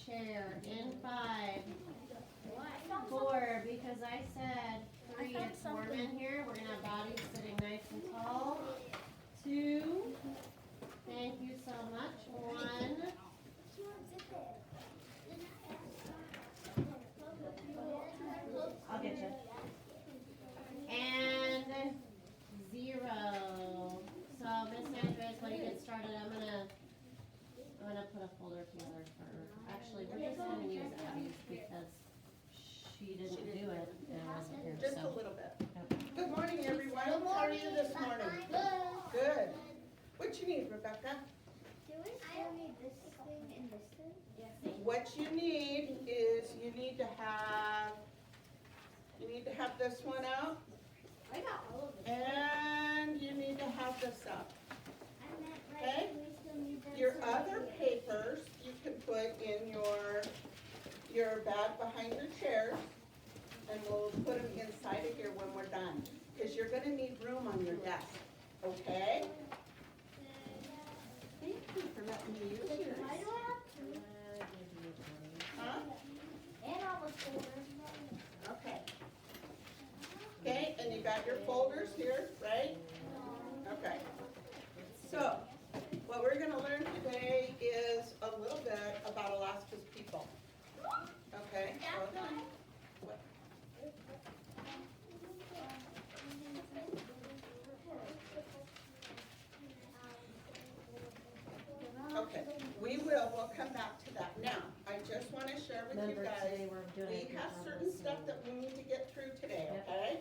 chair in 5, 4, because I said 3, it's warm in here. We're gonna have bodies sitting nice and tall. 2, thank you so much. 1, I'll get you. And 0. So Miss Andres, when you get started, I'm gonna put a folder together for, actually, we're just gonna use Abby's because she didn't do it and wasn't here, Just a so. little bit. Yep. Good morning, everyone. How are you this morning? Good. What you need, Rebecca? Do we still need this thing and this thing? Yes. What you need is you need to have this one out, I got all of it. and you need to have this up. I meant like, Okay. do we still need this? Your or other here? papers you can put in your bag behind your chairs, and we'll put them inside of here when we're done, because you're gonna need room on your desk, okay? Thank you for letting me use yours. Why do I have two? Huh? And all the folders. Okay. Okay, and you got your folders here, right? Okay. So, what we're gonna learn today is a little bit about Alaska's people. Okay? So, what- Okay, we'll come back to that. Now, I just wanna share with you Remember, guys, today we're doing. we have certain stuff that we need to get through today, Yep. okay?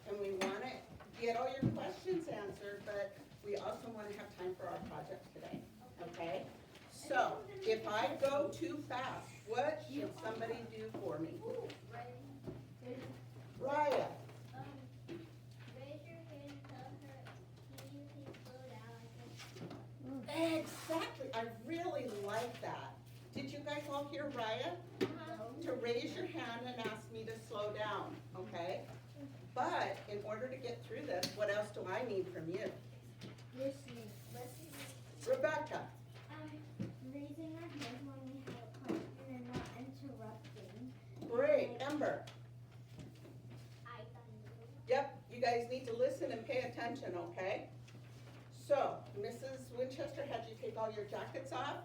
And we wanna get all your questions answered, but we also wanna have time for our project today, okay? So, if I go too fast, what should somebody do for me? Raya, Raise your hand and tell her, can you please slow down? exactly, I really like that. Did you guys all hear Raya? To raise your hand and ask me to slow down, okay? But in order to get through this, what else do I need from you? Listening. Rebecca, Raising our hands when we have a question and not interrupting. great, Ember. I Yep, you guys need to listen and pay attention, okay? So, Mrs. Winchester had you take all your jackets off.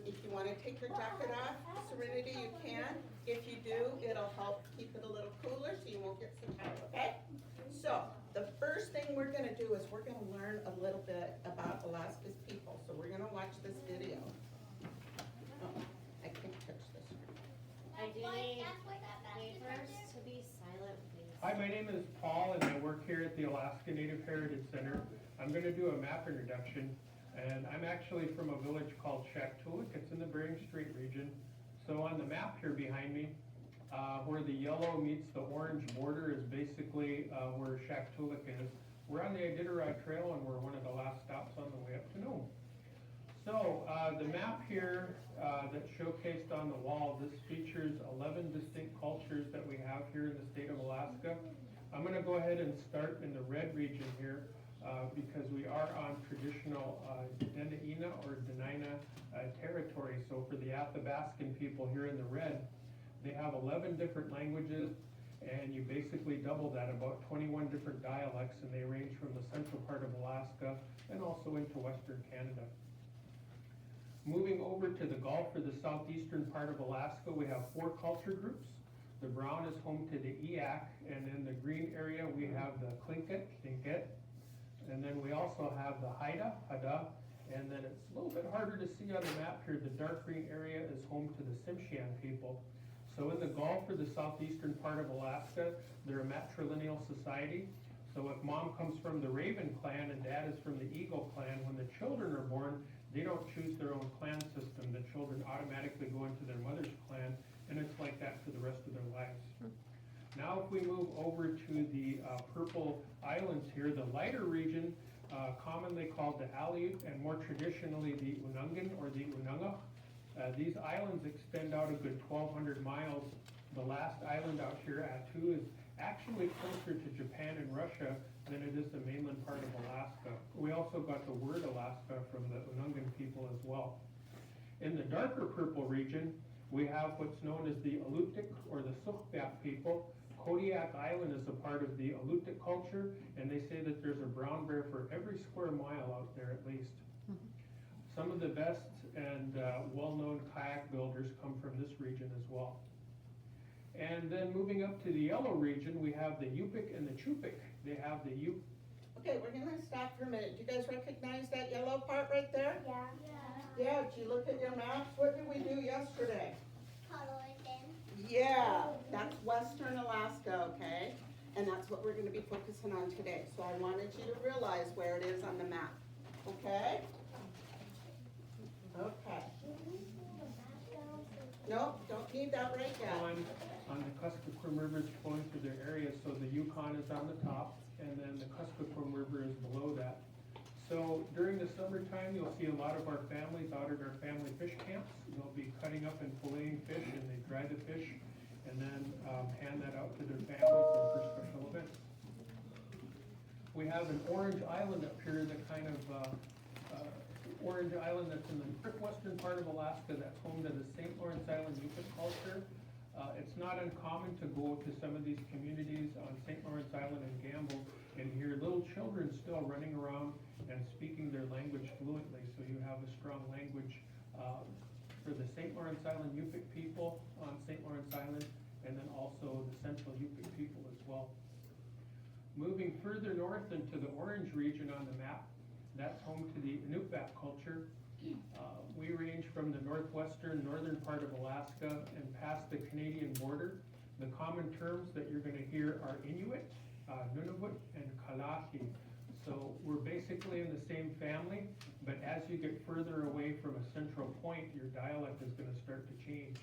If you wanna take your jacket off, Serenity, you can. If you do, it'll help keep it a little cooler so you won't get so tired, okay? So, the first thing we're gonna do is we're gonna learn a little bit about Alaska's people. So we're gonna watch this video. Oh, I can't touch this. I do need papers to be silent, please. Hi, my name is Paul and I work here at the Alaska Native Heritage Center. I'm going to do a map introduction, and I'm actually from a village called Shaktoolik. It's in the Bering Strait region. So on the map here behind me, where the yellow meets the orange border is basically where Shaktoolik is. We're on the Iditarod Trail and we're one of the last stops on the way up to Nome. So the map here that's showcased on the wall, this features 11 distinct cultures that we have here in the state of Alaska. I'm going to go ahead and start in the red region here because we are on traditional Dena'ina or Dena'ina territory. So for the Athabascan people here in the red, they have 11 different languages, and you basically double that, about 21 different dialects, and they range from the central part of Alaska and also into western Canada. Moving over to the Gulf or the southeastern part of Alaska, we have 4 culture groups. The brown is home to the Eyak, and in the green area we have the Tlingit, and then we also have the Haida, and then it's a little bit harder to see on the map here. The dark green area is home to the Tsimshian people. So in the Gulf or the southeastern part of Alaska, they're a matrilineal society. So if mom comes from the Raven clan and dad is from the Eagle clan, when the children are born, they don't choose their own clan system. The children automatically go into their mother's clan, and it's like that for the rest of their lives. Now if we move over to the purple islands here, the lighter region, commonly called the Aleut and more traditionally the Unangan or the Unanga. These islands extend out a good 1,200 miles. The last island out here, Attu, is actually closer to Japan and Russia than it is the mainland part of Alaska. We also got the word Alaska from the Unangan people as well. In the darker purple region, we have what's known as the Yupik or the Yupik people. Kodiak Island is a part of the Yupik culture, and they say that there's a brown bear for every square mile out there at least. Some of the best and well-known kayak builders come from this region as well. And then moving up to the yellow region, we have the Yupik and the Chupik. They have the Okay, we're gonna stop for a minute. Do you guys recognize that yellow part right there? Yeah. Yeah, did you look at your maps? What did we do yesterday? Color it in. Yeah, that's Western Alaska, okay? And that's what we're gonna be focusing on today. So I wanted you to realize where it is on the map, okay? Okay. Nope, don't need that right yet. on the Kuskokwim River is flowing through their area, so the Yukon is on the top, and then the Kuskokwim River is below that. So during the summertime, you'll see a lot of our families out at our family fish camps. They'll be cutting up and filleting fish, and they dry the fish, and then hand that out to their families for special events. We have an orange island up here, the kind of orange island that's in the western part of Alaska that's home to the St. Lawrence Island Yupik culture. It's not uncommon to go to some of these communities on St. Lawrence Island and gamble and hear little children still running around and speaking their language fluently. So you have a strong language for the St. Lawrence Island Yupik people on St. Lawrence Island, and then also the central Yupik people as well. Moving further north into the orange region on the map, that's home to the Inupiaq culture. We range from the northern part of Alaska and past the Canadian border. The common terms that you're gonna hear are Inuit, Nunavut, and Kalahi. So we're basically in the same family, but as you get further away from a central point, your dialect is gonna start to change.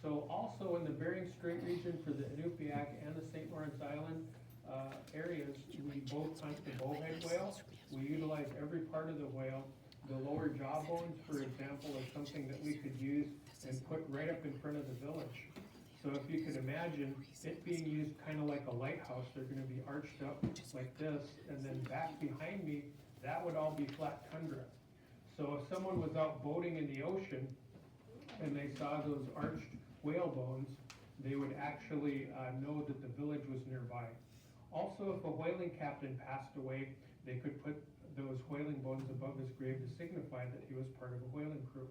So also in the Bering Strait region for the Inupiaq and the St. Lawrence Island areas, we both hunt the bowhead whale. We utilize every part of the whale. The lower jaw bones, for example, is something that we could use and put right up in front of the village. So if you could imagine it being used kind of like a lighthouse, they're gonna be arched up like this, and then back behind me, that would all be flat tundra. So if someone was out boating in the ocean and they saw those arched whale bones, they would actually know that the village was nearby. Also, if a whaling captain passed away, they could put those whaling bones above his grave to signify that he was part of a whaling crew.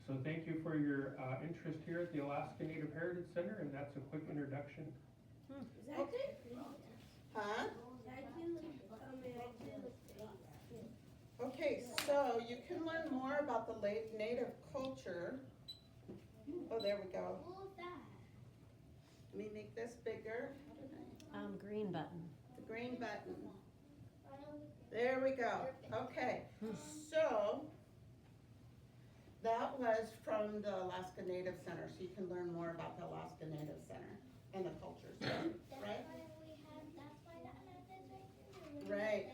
So thank you for your interest here at the Alaska Native Heritage Center, and that's a quick introduction. Okay. Huh? Okay, so you can learn more about the native culture. Oh, there we go. What was that? Let me make this bigger. Green button. The green button. There we go. Okay, so that was from the Alaska Native Center, so you can learn more about the Alaska Native Center and the cultures, right? Right.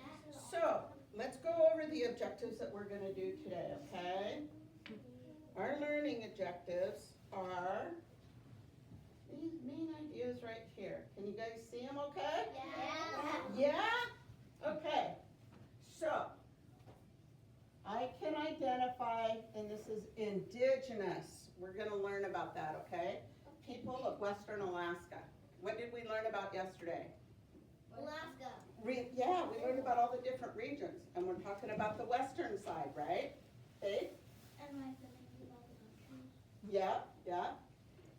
So let's go over the objectives that we're going to do today, okay? Our learning objectives are these main ideas right here. Can you guys see them okay? Yeah. Yeah? Okay. So, I can identify, and this is Indigenous. We're going to learn about that, okay? People of Western Alaska. What did we learn about yesterday? Alaska. Yeah, we learned about all the different regions, and we're talking about the western side, right? Okay? And my feelings about the country. Yeah, yeah.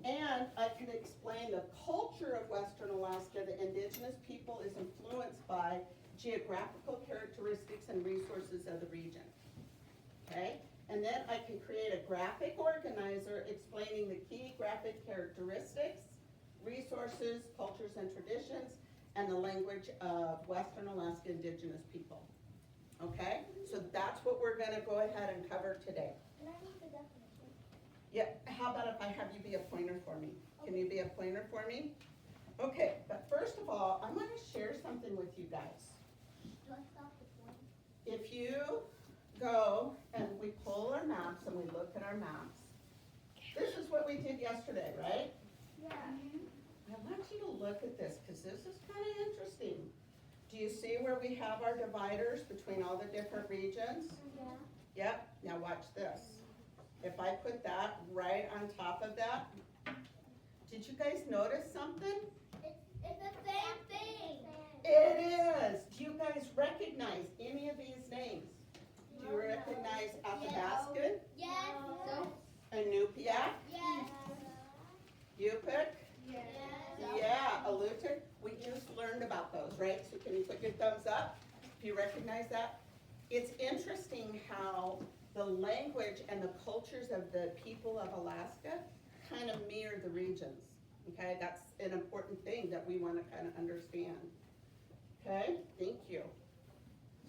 And I can explain the culture of Western Alaska. The Indigenous people is influenced by geographical characteristics and resources of the region. Okay? And then I can create a graphic organizer explaining the key graphic characteristics, resources, cultures and traditions, and the language of Western Alaska Indigenous people. Okay? So that's what we're gonna go ahead and cover today. And I need the definition. Yeah, how about if I have you be a pointer for me? Can you be a pointer for me? Okay, but first of all, I'm gonna share something with you guys. Do I stop the point? If you go and we pull our maps and we look at our maps, this is what we did yesterday, right? Yeah. I want you to look at this because this is kind of interesting. Do you see where we have our dividers between all the different regions? Yeah. Yep, now watch this. If I put that right on top of that. Did you guys notice something? It's the same thing. It is. Do you guys recognize any of these names? Do you recognize Athabascan, Yes. Inupiaq, Yes. Yupik? Yes. Yeah, Alutiiq. We just learned about those, right? So can you put your thumbs up if you recognize that? It's interesting how the language and the cultures of the people of Alaska kind of mirror the regions. Okay, that's an important thing that we want to kind of understand. Okay, thank you.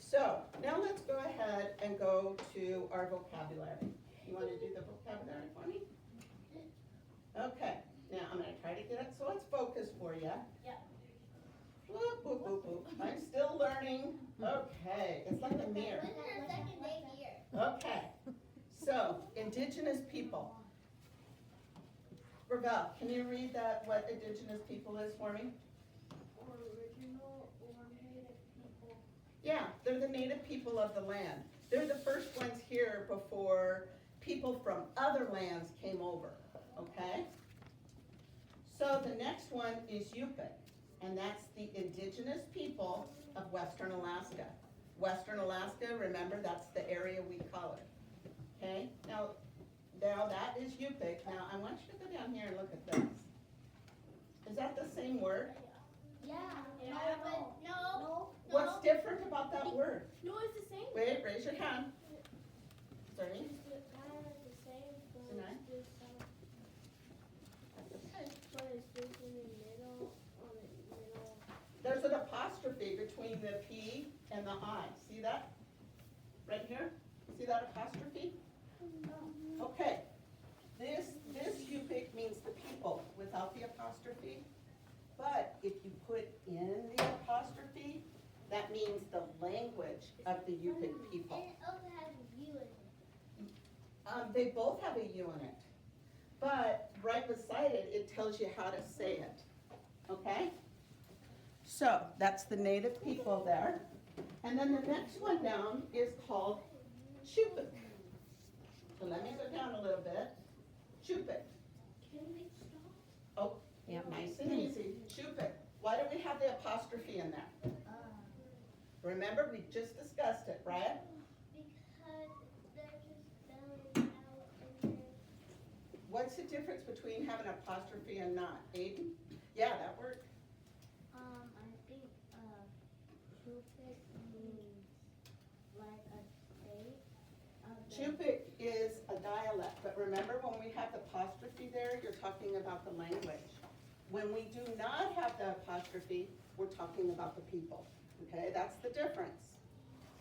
So now let's go ahead and go to our vocabulary. You want to do the vocabulary for me? Okay, now I'm going to try to get it so it's focused for you. Yep. Whoop, whoop, whoop, whoop. I'm still learning. Okay, it's like a mirror. When's your second day here? Okay, so Indigenous people. Ravel, can you read that, what Indigenous people is for me? Original or native people. Yeah, they're the native people of the land. They're the first ones here before people from other lands came over, okay? So the next one is Yupik, and that's the indigenous people of Western Alaska. Western Alaska, remember, that's the area we call it, okay? Now that is Yupik. Now I want you to go down here and look at this. Is that the same word? Yeah. No, but no. What's different about that word? No, it's the same. Wait, raise your hand. Sorry? It's kind of the same, but Tonight? it's just but it's just in the middle, on the middle. There's an apostrophe between the P and the I. See that? Right here? See that apostrophe? Okay. This Yupik means the people without the apostrophe. But if you put in the apostrophe, that means the language of the Yupik people. And it also has a U in it. They both have a U in it. But right beside it, it tells you how to say it. Okay? So that's the native people there. And then the next one down is called Yupik. So let me go down a little bit. Yupik. Can we stop? Oh, yeah, nice and easy. Yupik. Why do we have the apostrophe in there? Remember, we just discussed it, right? Because they're just spelling out in there. What's the difference between having an apostrophe and not? Aiden? Yeah, that worked. I think, Yupik means like a state. Yupik is a dialect, but remember when we have the apostrophe there, you're talking about the language. When we do not have the apostrophe, we're talking about the people. Okay, that's the difference.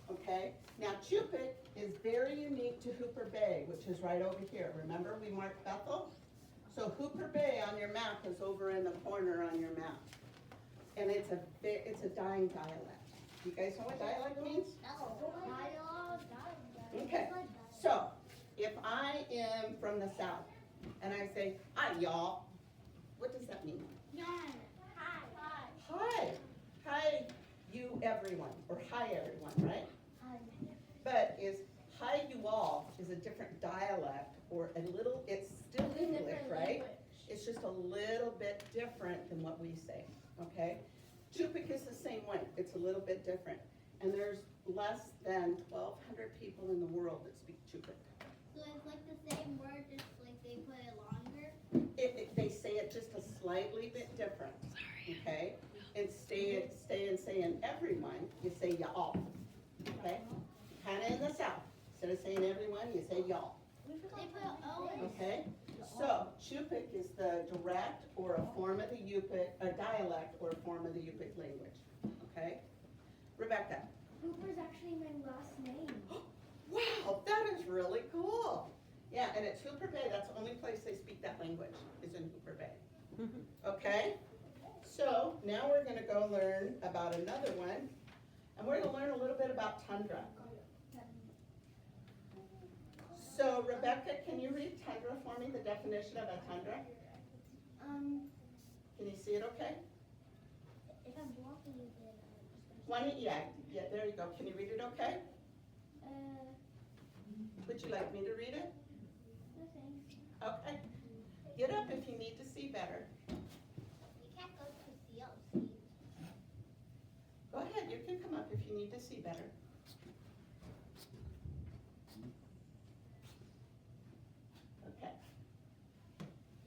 Okay, now Yupik is very unique to Hooper Bay, which is right over here. Remember we marked Bethel? So Hooper Bay on your map is over in the corner on your map. And it's a dying dialect. You guys know what dialect means? Okay, so if I am from the south and I say, hi y'all, what does that mean? Hi. Hi you everyone, or hi everyone, right? But hi you all is a different dialect, or a little, it's still English, right? It's just a little bit different than what we say, okay? Yupik is the same way, it's a little bit different. And there's less than 1,200 people in the world that speak Yupik. So it's like the same word, just like they put it longer? They say it just a slightly bit different, okay? Instead of saying everyone, you say y'all, okay? Kind of in the south. Instead of saying everyone, you say y'all, They put O in it. okay? So Yupik is the direct or a form of the Yupik, a dialect or a form of the Yupik language, okay? Rebecca. Hooper's actually my last name. Wow, that is really cool. Yeah, and it's Hooper Bay, that's the only place they speak that language, is in Hooper Bay. Okay? So now we're gonna go learn about another one, and we're gonna learn a little bit about tundra. So Rebecca, can you read tundra for me, the definition of a tundra? Can you see it okay? If I'm blocking you, then Why don't, yeah, there you go. Can you read it okay? Would you like me to read it? okay. if you need to see better. You can't go to CLC. Go ahead, you can come up if you need to see better. Okay.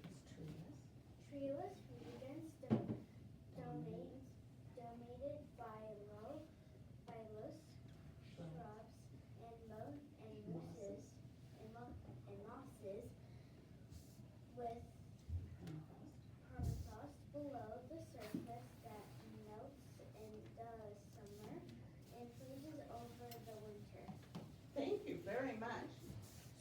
It's treeless. Treeless regions donated by low, by loose shrubs and mosses with permafrost below the surface that melts in the summer and freezes over the winter. Thank you very much.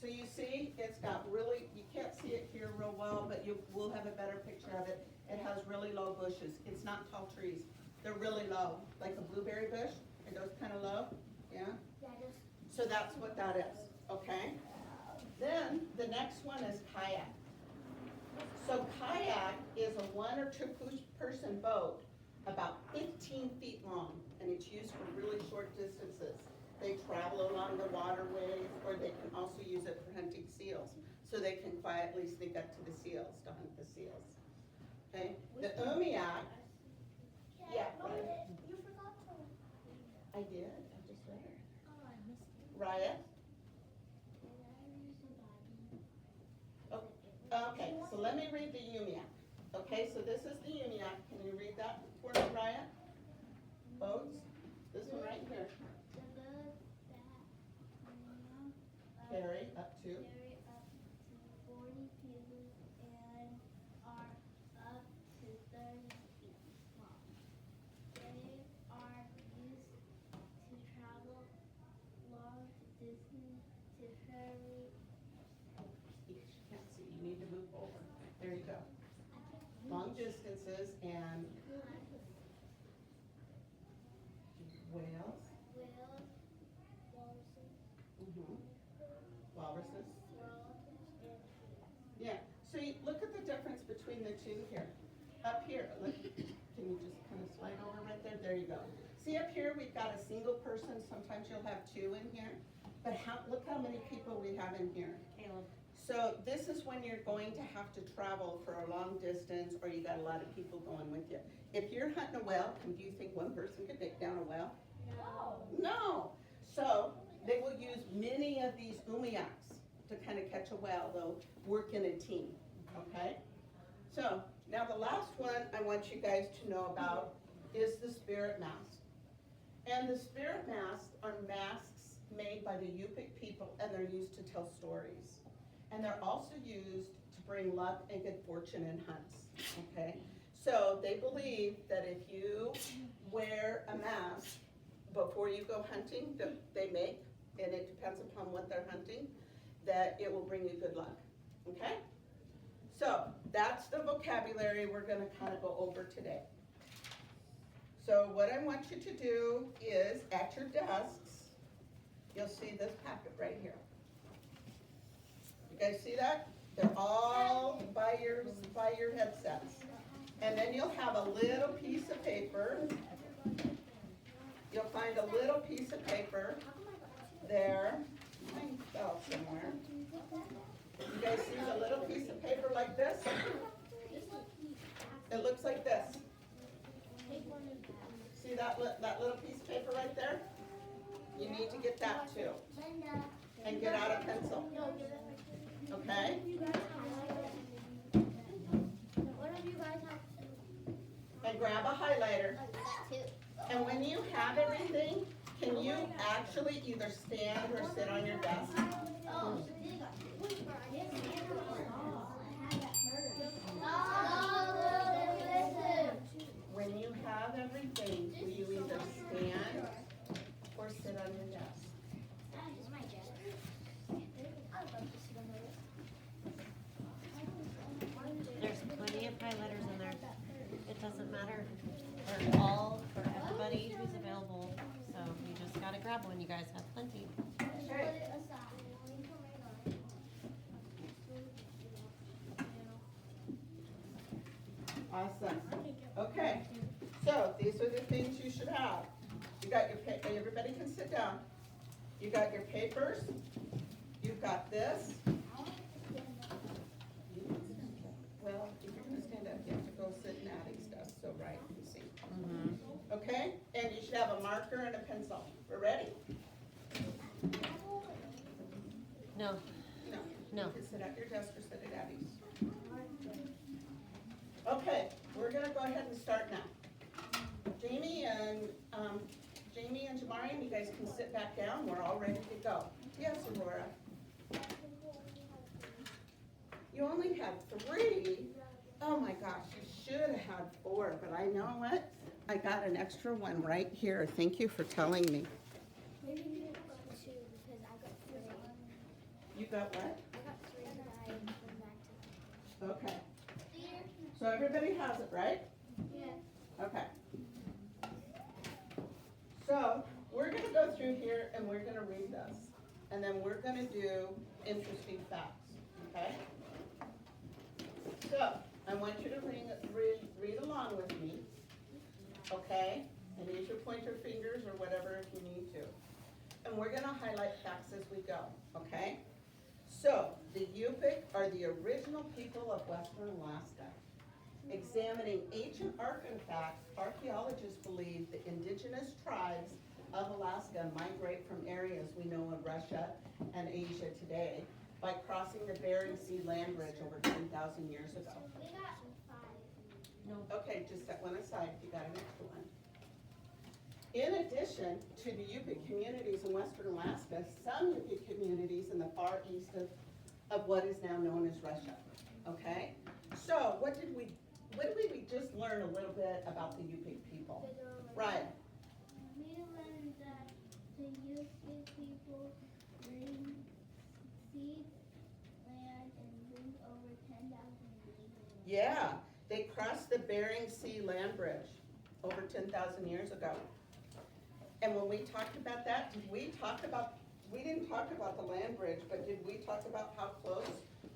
So you see, it's got really, you can't see it here real well, but you will have a better picture of it. It has really low bushes. It's not tall trees. They're really low, like a blueberry bush. It goes kind of low, yeah? So that's what that is, okay? Then the next one is kayak. So kayak is a 1 or 2 person boat about 15 feet long, and it's used for really short distances. They travel along the waterways, or they can also use it for hunting seals. So they can quietly sneak up to the seals to hunt the seals. Okay, the umiak, yeah, right. You forgot to. I did, I just read it. Oh, I missed it. Raya? Okay, so let me read the umiak. Okay, so this is the umiak. Can you read that for me, Raya? Boats? This one right here. Carry up to. Carry up to 40 people and are up to 30 feet long. They are used to travel long distance to hurry. You can't see, you need to move over. There you go. Long distances and whales. Whales, walruses, Mhm. Walruses. swallows, and Yeah, so you look at the difference between the two here. Up here, look, can you just kind of slide over right there? There you go. See up here, we've got a single person, sometimes you'll have 2 in here. But look how many people we have in here. Caleb. So this is when you're going to have to travel for a long distance, or you got a lot of people going with you. If you're hunting a whale, do you think one person could take down a whale? No. So they will use many of these umiaks to kind of catch a whale. They'll work in a team, okay? So now the last one I want you guys to know about is the spirit mask. And the spirit masks are masks made by the Yupik people, and they're used to tell stories. And they're also used to bring luck and good fortune in hunts, okay? So they believe that if you wear a mask before you go hunting, that they make, and it depends upon what they're hunting, that it will bring you good luck, okay? So that's the vocabulary we're gonna kind of go over today. So what I want you to do is, at your desks, you'll see this packet right here. You guys see that? They're all by your headsets. And then you'll have a little piece of paper. You'll find a little piece of paper there. Mine fell somewhere. You guys see the little piece of paper like this? It looks like this. See that little piece of paper right there? You need to get that too. And get out a pencil. Okay? And grab a highlighter. And when you have everything, can you actually either stand or sit on your desk? When you have everything, will you either stand or sit on your desk? There's plenty of highlighters in there. It doesn't matter. They're all for everybody who's available. So you just gotta grab one. You guys have plenty. Awesome. Okay, so these are the things you should have. You got your everybody can sit down. You got your papers. You've got this. Well, should have a marker and a pencil. We're ready? No, No. no. You can sit at your desk or sit at Abby's. Okay, we're gonna go ahead and start now. Jamie and Jamarian, you guys can sit back down. We're all ready to go. Yes, Aurora. You only had 3? Oh my gosh, you should have had 4, but I know what? I got an extra one right here. Thank you for telling me. Maybe you got 2 because I got 3. You got what? I got 3 that I went back to. Okay. So everybody has it, right? Yeah. Okay. So we're gonna go through here and we're gonna read this. And then we're gonna do interesting facts, okay? So I want you to read along with me, okay? And use your pointer fingers or whatever if you need to. And we're gonna highlight facts as we go, okay? So the Yupik are the original people of Western Alaska. Examining ancient artifacts, archaeologists believe the indigenous tribes of Alaska migrate from areas we know of Russia and Asia today by crossing the Bering Sea land bridge over 10,000 years ago. We got 5. No. Okay, just set one aside if you got an extra one. In addition to the Yupik communities in Western Alaska, some Yupik communities in the far east of what is now known as Russia, okay? So what did we just learn a little bit about the Yupik people? Right. We learned that the Yupik people bring seeds, land, and moved over 10,000 years ago. Yeah, they crossed the Bering Sea land bridge over 10,000 years ago. And when we talked about that, we didn't talk about the land bridge, but did we talk about how close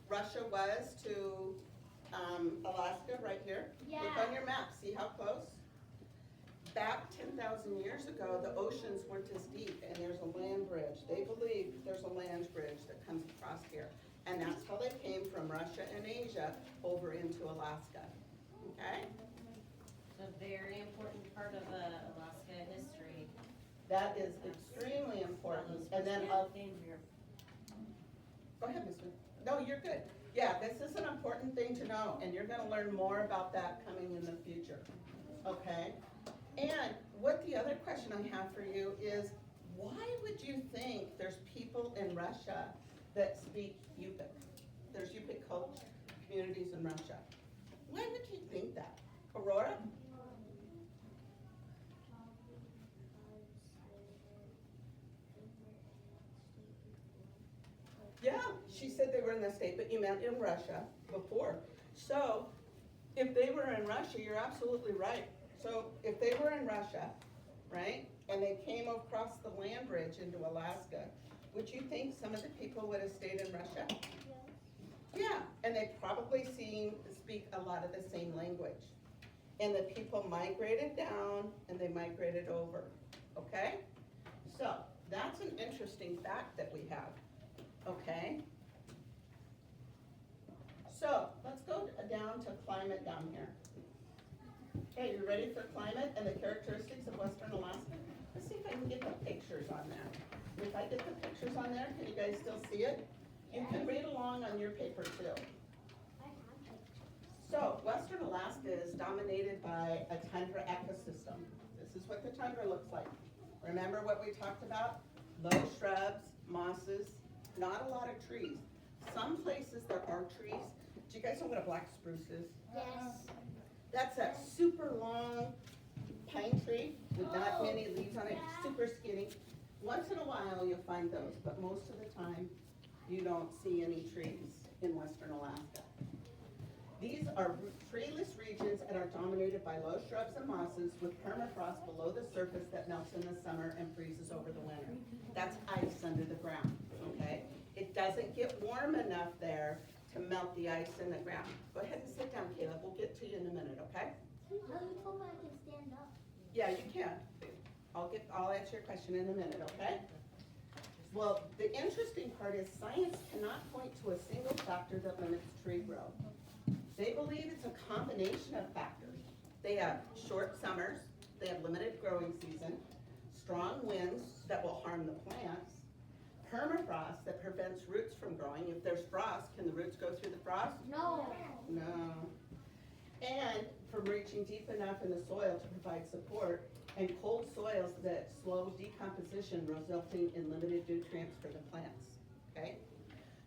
Russia was to Alaska right here? Yeah. Look on your map, see how close? Back 10,000 years ago, the oceans weren't as deep and there's a land bridge. They believe there's a land bridge that comes across here. And that's how they came from Russia and Asia over into Alaska, okay? It's a very important part of Alaska history. That is extremely important. And then, go ahead, Ms. Smith. No, you're good. Yeah, this is an important thing to know, and you're gonna learn more about that coming in the future, okay? And what the other question I have for you is, why would you think there's people in Russia that speak Yupik? There's Yupik culture communities in Russia. Why would you think that? Aurora? Yeah, she said they were in the state, but you meant in Russia before. So, if they were in Russia, you're absolutely right. So, if they were in Russia, right, and they came across the land bridge into Alaska, would you think some of the people would have stayed in Russia? Yeah, and they probably speak a lot of the same language. And the people migrated down and they migrated over, okay? So, that's an interesting fact that we have. Okay. So let's go down to climate down here. Okay, you ready for climate and the characteristics of Western Alaska? Let's see if I can get the pictures on there. If I get the pictures on there, can you guys still see it? You can read along on your paper too. So Western Alaska is dominated by a tundra ecosystem. This is what the tundra looks like. Remember what we talked about? Low shrubs, mosses, not a lot of trees. Some places there are trees. Do you guys know what a black spruce is? Yes. That's that super long pine tree with not many leaves on it, super skinny. Once in a while you'll find those, but most of the time you don't see any trees in Western Alaska. These are treeless regions and are dominated by low shrubs and mosses with permafrost below the surface that melts in the summer and freezes over the winter. That's ice under the ground, okay? It doesn't get warm enough there to melt the ice in the ground. Go ahead and sit down, Caleb. We'll get to you in a minute, okay? No, you told me I can stand up. Yeah, you can. I'll answer your question in a minute, okay? Well, the interesting part is science cannot point to a single factor that limits tree growth. They believe it's a combination of factors. They have short summers, they have limited growing season, strong winds that will harm the plants, permafrost that prevents roots from growing. If there's frost, can the roots go through the frost? No. No. And from reaching deep enough in the soil to provide support, and cold soils that slow decomposition, resulting in limited nutrients for the plants, okay?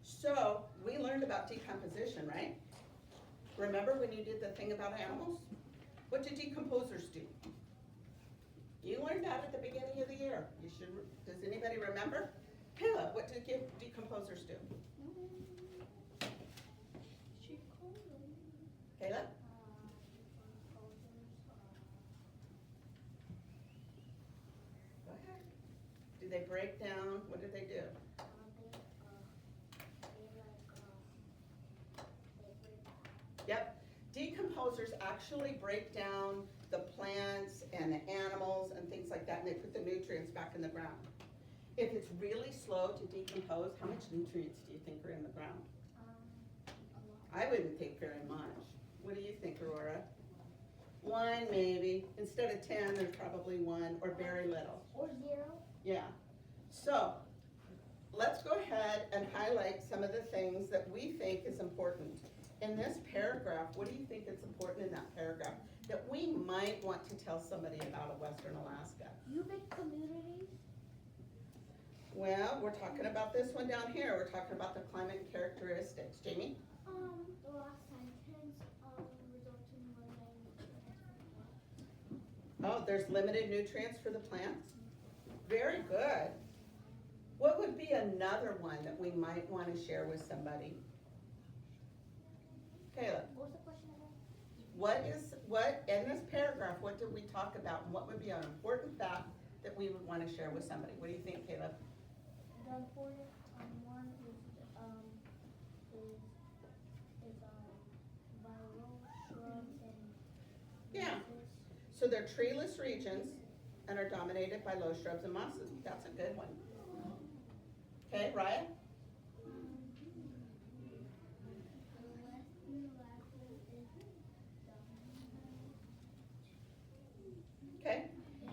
So, we learned about decomposition, right? Remember when you did the thing about animals? What did decomposers do? You learned that at the beginning of the year. You should, does anybody remember? Kayla, what did decomposers do? Kayla? Go ahead. Do they break down? What did they do? Yep. Decomposers actually break down the plants and the animals and things like that, and they put the nutrients back in the ground. If it's really slow to decompose, how much nutrients do you think are in the ground? I wouldn't think very much. What do you think, Aurora? 1 maybe. Instead of 10, there's probably 1, or very little. Or 0. Yeah. So, let's go ahead and highlight some of the things that we think is important. In this paragraph, what do you think is important in that paragraph that we might want to tell somebody about Western Alaska? Yupik communities. Well, we're talking about this one down here. We're talking about the climate characteristics. Jamie? The last sentence, resulting in limited. Oh, there's limited nutrients for the plants? Very good. What would be another one that we might want to share with somebody? Kayla? What was the question again? What, in this paragraph, what did we talk about? And what would be an important fact that we would want to share with somebody? What do you think, Caleb? The important one is viral shrubs and Yeah. So they're treeless regions and are dominated by low shrubs and mosses. That's a good one. Okay, Ryan? Okay,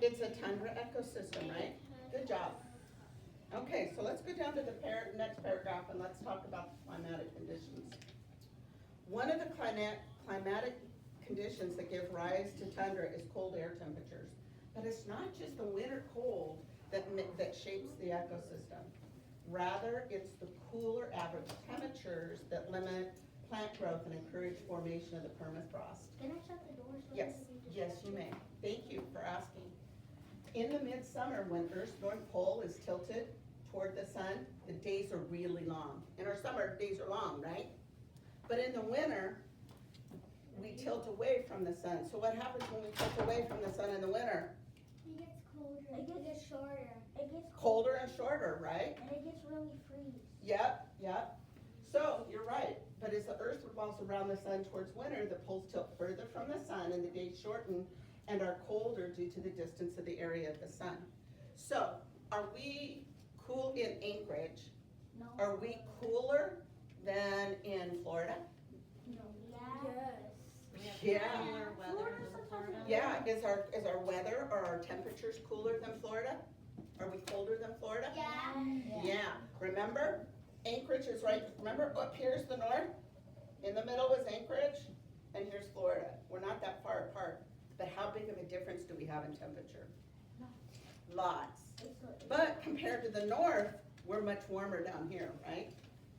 it's a tundra ecosystem, right? Good job. Okay, so let's go down to the next paragraph and let's talk about the climatic conditions. One of the climatic conditions that give rise to tundra is cold air temperatures. But it's not just the winter cold that shapes the ecosystem. Rather, it's the cooler average temperatures that limit plant growth and encourage formation of the permafrost. Can I shut the doors? Yes, yes, you may. Thank you for asking. In the midsummer, when Earth's North Pole is tilted toward the sun, the days are really long. In our summer, days are long, right? But in the winter, we tilt away from the sun. So what happens when we tilt away from the sun in the winter? It gets colder. It gets shorter. It gets Colder and shorter, right? And it gets really freeze. Yep, yep. So you're right. But as the Earth revolves around the sun towards winter, the poles tilt further from the sun and the days shorten and are colder due to the distance of the area of the sun. So are we cool in Anchorage? No. Are we cooler than in Florida? No. Yes. We have Yeah. cooler weather than Florida. Yeah, is our weather or our temperatures cooler than Florida? Are we colder than Florida? Yeah. Yeah, remember, Anchorage is right, remember up here's the north? In the middle was Anchorage, and here's Florida. We're not that far apart, but how big of a difference do we have in temperature? Lots. But compared to the north, we're much warmer down here, right?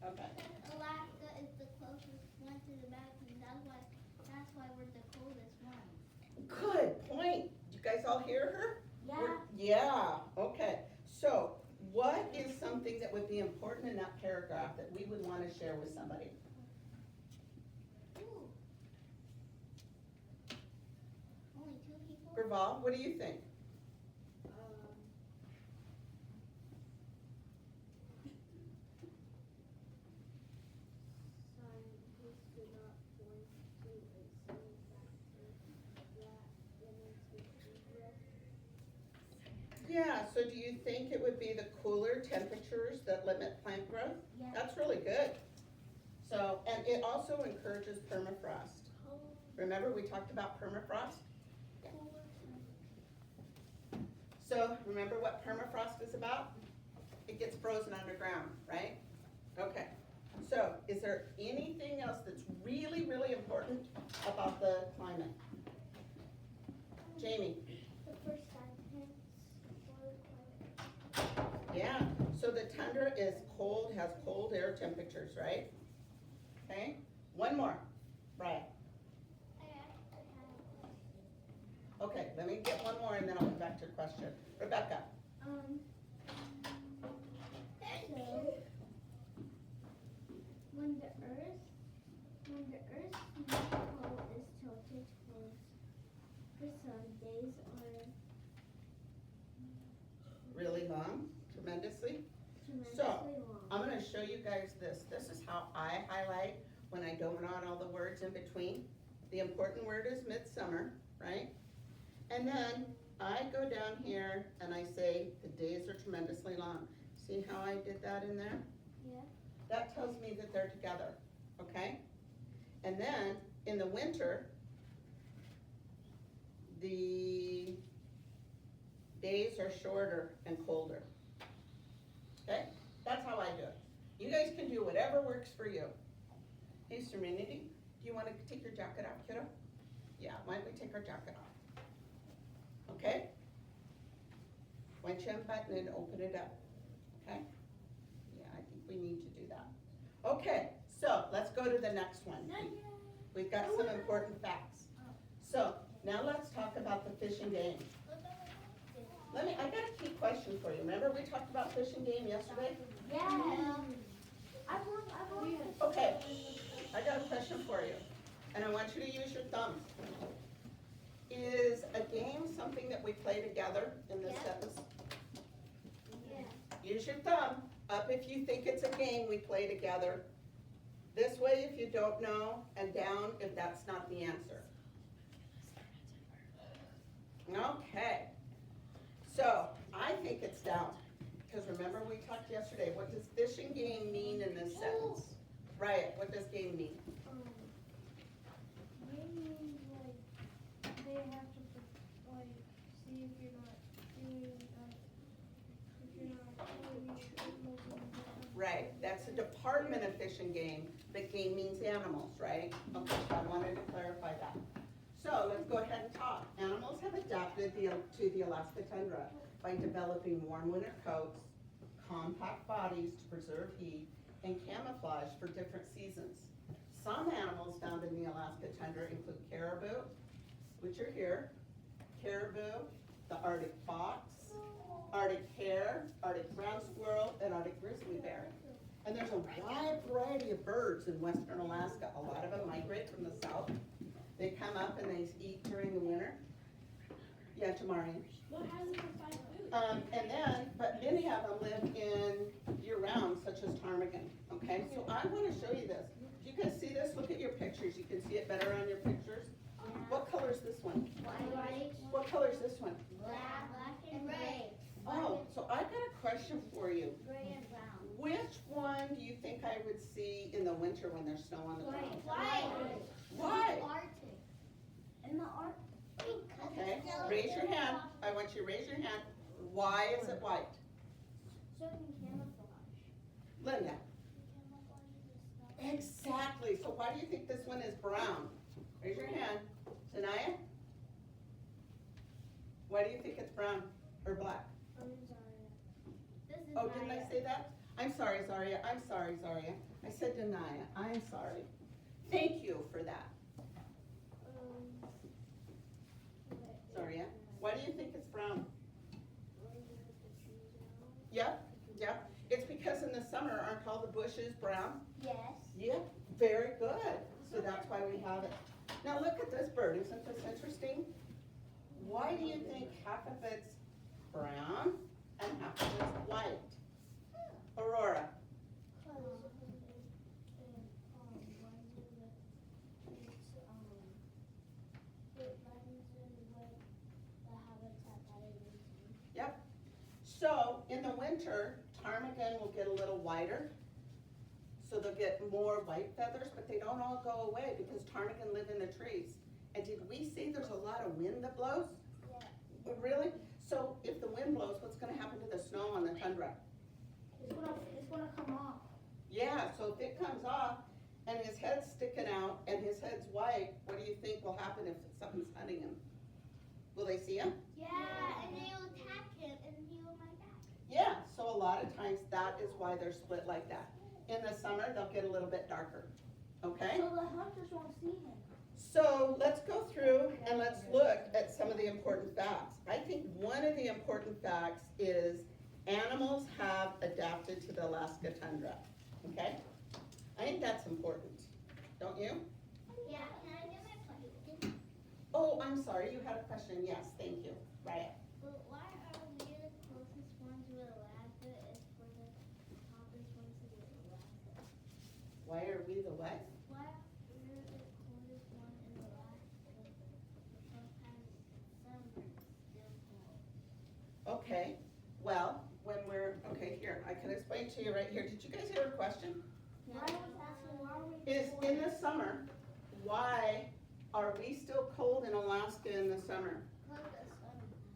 Okay. Alaska is the closest one to the mountain. That's why we're the coldest one. Good point. You guys all hear her? Yeah. Yeah, okay. So, what is something that would be important in that paragraph that we would want to share with somebody? Ooh. Only 2 people? Gurval, what do you think? Scientists do not point to a single factor that limits its growth. Yeah, so do you think it would be the cooler temperatures that limit plant growth? Yeah. That's really good. So, and it also encourages permafrost. Remember we talked about permafrost? So remember what permafrost is about? It gets frozen underground, right? Okay, so is there anything else that's really, really important about the climate? Jamie? The first sentence was like, Yeah, so the tundra is cold, has cold air temperatures, right? Okay, one more, Brian. Okay, let me get one more and then I'll come back to your question. Rebecca? so when the Earth's north pole is tilted towards the sun, days are Really long, tremendously. tremendously So, long. I'm gonna show you guys this. This is how I highlight when I don't want all the words in between. The important word is midsummer, right? And then I go down here and I say the days are tremendously long. See how I did that in there? Yeah. That tells me that they're together, okay? And then in the winter, the days are shorter and colder. Okay? That's how I do it. You guys can do whatever works for you. Hey, Serenity, do you want to take your jacket off, kiddo? Yeah, why don't we take our jacket off? Okay? Why don't you unbutton it and open it up? Okay? Yeah, I think we need to do that. Okay, so let's go to the next one. We've got some important facts. So now let's talk about the fish and game. I got a key question for you. Remember we talked about fish and game yesterday? Yeah. I want. Okay, I got a question for you, and I want you to use your thumbs. Is a game something that we play together in this sentence? Yeah. Use your thumb up if you think it's a game we play together. This way if you don't know, and down if that's not the answer. Okay. So, I think it's down. Because remember we talked yesterday, what does fish and game mean in this sentence? Riot, what does game mean? Maybe like they have to like see if you're not doing if you're not doing Right, that's the Department of Fish and Game, but game means animals, right? Okay, so I wanted to clarify that. So let's go ahead and talk. Animals have adapted to the Alaska tundra by developing warm winter coats, compact bodies to preserve heat, and camouflage for different seasons. Some animals found in the Alaska tundra include caribou, which are here, caribou, the Arctic fox, Arctic hare, Arctic ground squirrel, and Arctic grizzly bear. And there's a wide variety of birds in western Alaska. A lot of them migrate from the south. They come up and they eat during the winter. Yeah, Tamarian. What has to provide food? But many of them live in year-round, such as ptarmigan, okay? So I want to show you this. Do you guys see this? Look at your pictures. You can see it better on your pictures. What color is this one? White, What color is this one? black and gray. Oh, so I got a question for you. Gray and brown. Which one do you think I would see in the winter when there's snow on the ground? White. Why? Arctic. In the Arctic. Okay, raise your hand. I want you to raise your hand. Why is it white? So it can camouflage. Linda? Camouflage the snow. Exactly. So why do you think this one is brown? Raise your hand. Sanaya? Why do you think it's brown or black? This is Oh, didn't I say that? I'm sorry, Zaria. I'm sorry, Zaria. I said Denaya. I'm sorry. Thank you for that. Zaria, why do you think it's brown? Yep, yep. It's because in the summer, aren't all the bushes brown? Yes. Yep, very good. So that's why we have it. Now look at this bird. Isn't this interesting? Why do you think half of it's brown and half of it's white? Aurora? Yep. So in the winter, ptarmigan will get a little whiter. So they'll get more white feathers, but they don't all go away because ptarmigan live in the trees. And did we see there's a lot of wind that blows? Yeah. Really? So if the wind blows, what's gonna happen to the snow on the tundra? It's gonna come off. Yeah, so if it comes off and his head's sticking out and his head's white, what do you think will happen if something's hunting him? Will they see him? Yeah, and they'll attack him and he will my back. Yeah, so a lot of times that is why they're split like that. In the summer, they'll get a little bit darker, okay? So the hunters won't see him. So let's go through and let's look at some of the important facts. I think one of the important facts is animals have adapted to the Alaska tundra, okay? I think that's important, don't you? Yeah, can I get my plate? Oh, I'm sorry, you had a question, yes, thank you, right. But why are we the closest one to Alaska if we're the hottest one to Alaska? Why are we the what? Why are we the coldest one in Alaska? Sometimes some still cold. Okay, well, okay, here, I can explain to you right here. Did you guys hear a question? Why was asking why are we Is in the summer, why are we still cold in Alaska in the summer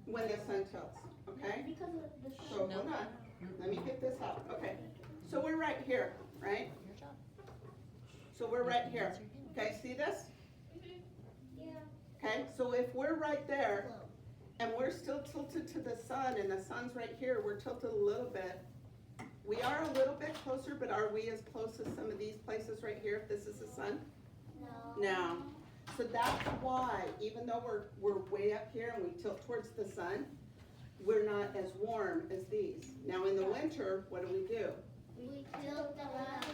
when the sun tilts, okay? Because of the So, hold on, let me get this out, okay. So we're right here, right? So we're right here, okay, see this? Yeah. Okay, so if we're right there, and we're still tilted to the sun, and the sun's right here, we're tilted a little bit. We are a little bit closer, but are we as close as some of these places right here, if this is the sun? No. No. So that's why, even though we're way up here and we tilt towards the sun, we're not as warm as these. Now in the winter, what do? We tilt the left.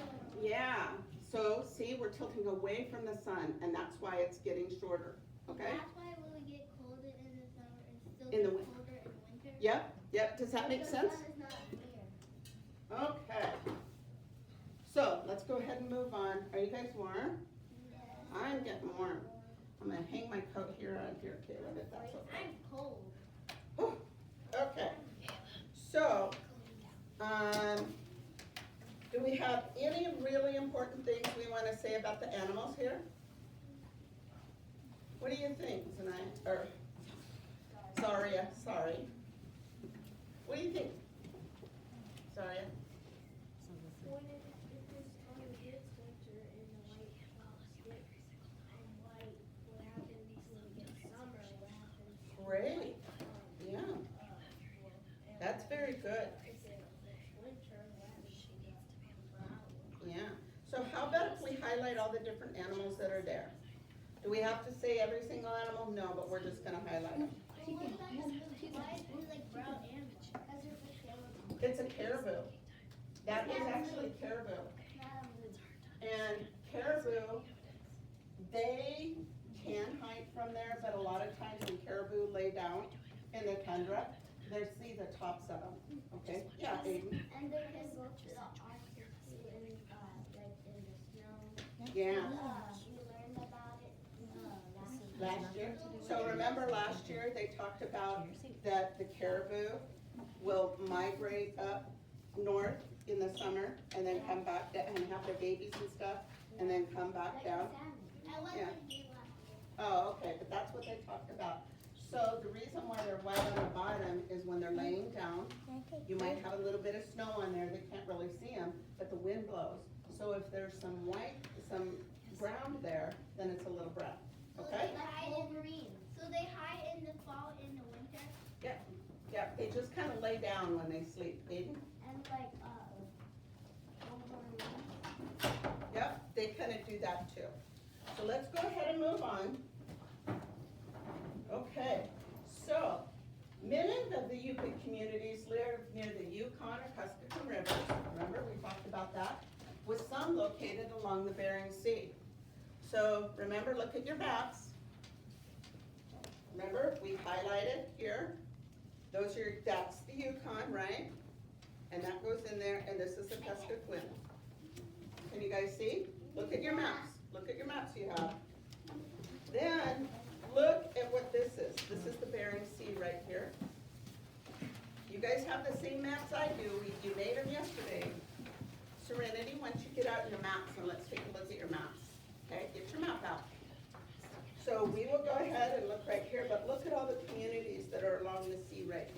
Yeah, so see, we're tilting away from the sun, and that's why it's getting shorter, okay? That's why when we get colder in the summer and still In the get colder in winter. Yep, does that make sense? The sun is not near. Okay. So, let's go ahead and move on. Are you guys warm? Yes. I'm getting warm. I'm gonna hang my coat here on here, Caleb, if that's okay. I'm cold. Whew. Okay. So, do we have any really important things we wanna say about the animals here? What do you think, Zanai, or, Zaria, sorry. What do you think? Zaria? When it gets winter and the white clouds get white, what happens when we get summer? What happens? Great, yeah, that's very good. If it's winter, what happens to the flowers? Yeah, so how about if we highlight all the different animals that are there? Do we have to say every single animal? No, but we're just gonna highlight them. Why is it like brown animal? Because it's a caribou. It's a caribou. That is actually caribou. And caribou, they can hide from there, but a lot of times when caribou lay down in the tundra, they see the tops of them, okay? Yeah, Aiden? And they can go to the Arctic too, and like in the snow. Yeah, We learned about it last year. So remember last year, they talked about that the caribou will migrate up north in the summer and then come back and have their babies and stuff, and then come back down. I went Yeah. with you last year. Oh, okay, but that's what they talked about. So the reason why they're white on the bottom is when they're laying down, you might have a little bit of snow on there, they can't really see them, but the wind blows. So if there's some ground there, then it's a little brown, okay? Like Wolverine. So they hide in the fall, in the winter, Yeah, they just kind of lay down when they sleep, Aiden? and like Wolverine. Yep, they kind of do that too. So let's go ahead and move on. Okay, so many of the Yupik communities live near the Yukon or Kuskokwim rivers. Remember, we talked about that, with some located along the Bering Sea. So remember, look at your maps. Remember, we highlighted here. That's the Yukon, right? And that goes in there, and this is the Kuskokwim. Can you guys see? Look at your maps. Look at your maps you have. Then, look at what this is. This is the Bering Sea right here. You guys have the same maps I do. You made them yesterday. Serenity, once you get out your maps, and let's take a look at your maps. Okay, get your map out. So we will go ahead and look right here, but look at all the communities that are along the sea right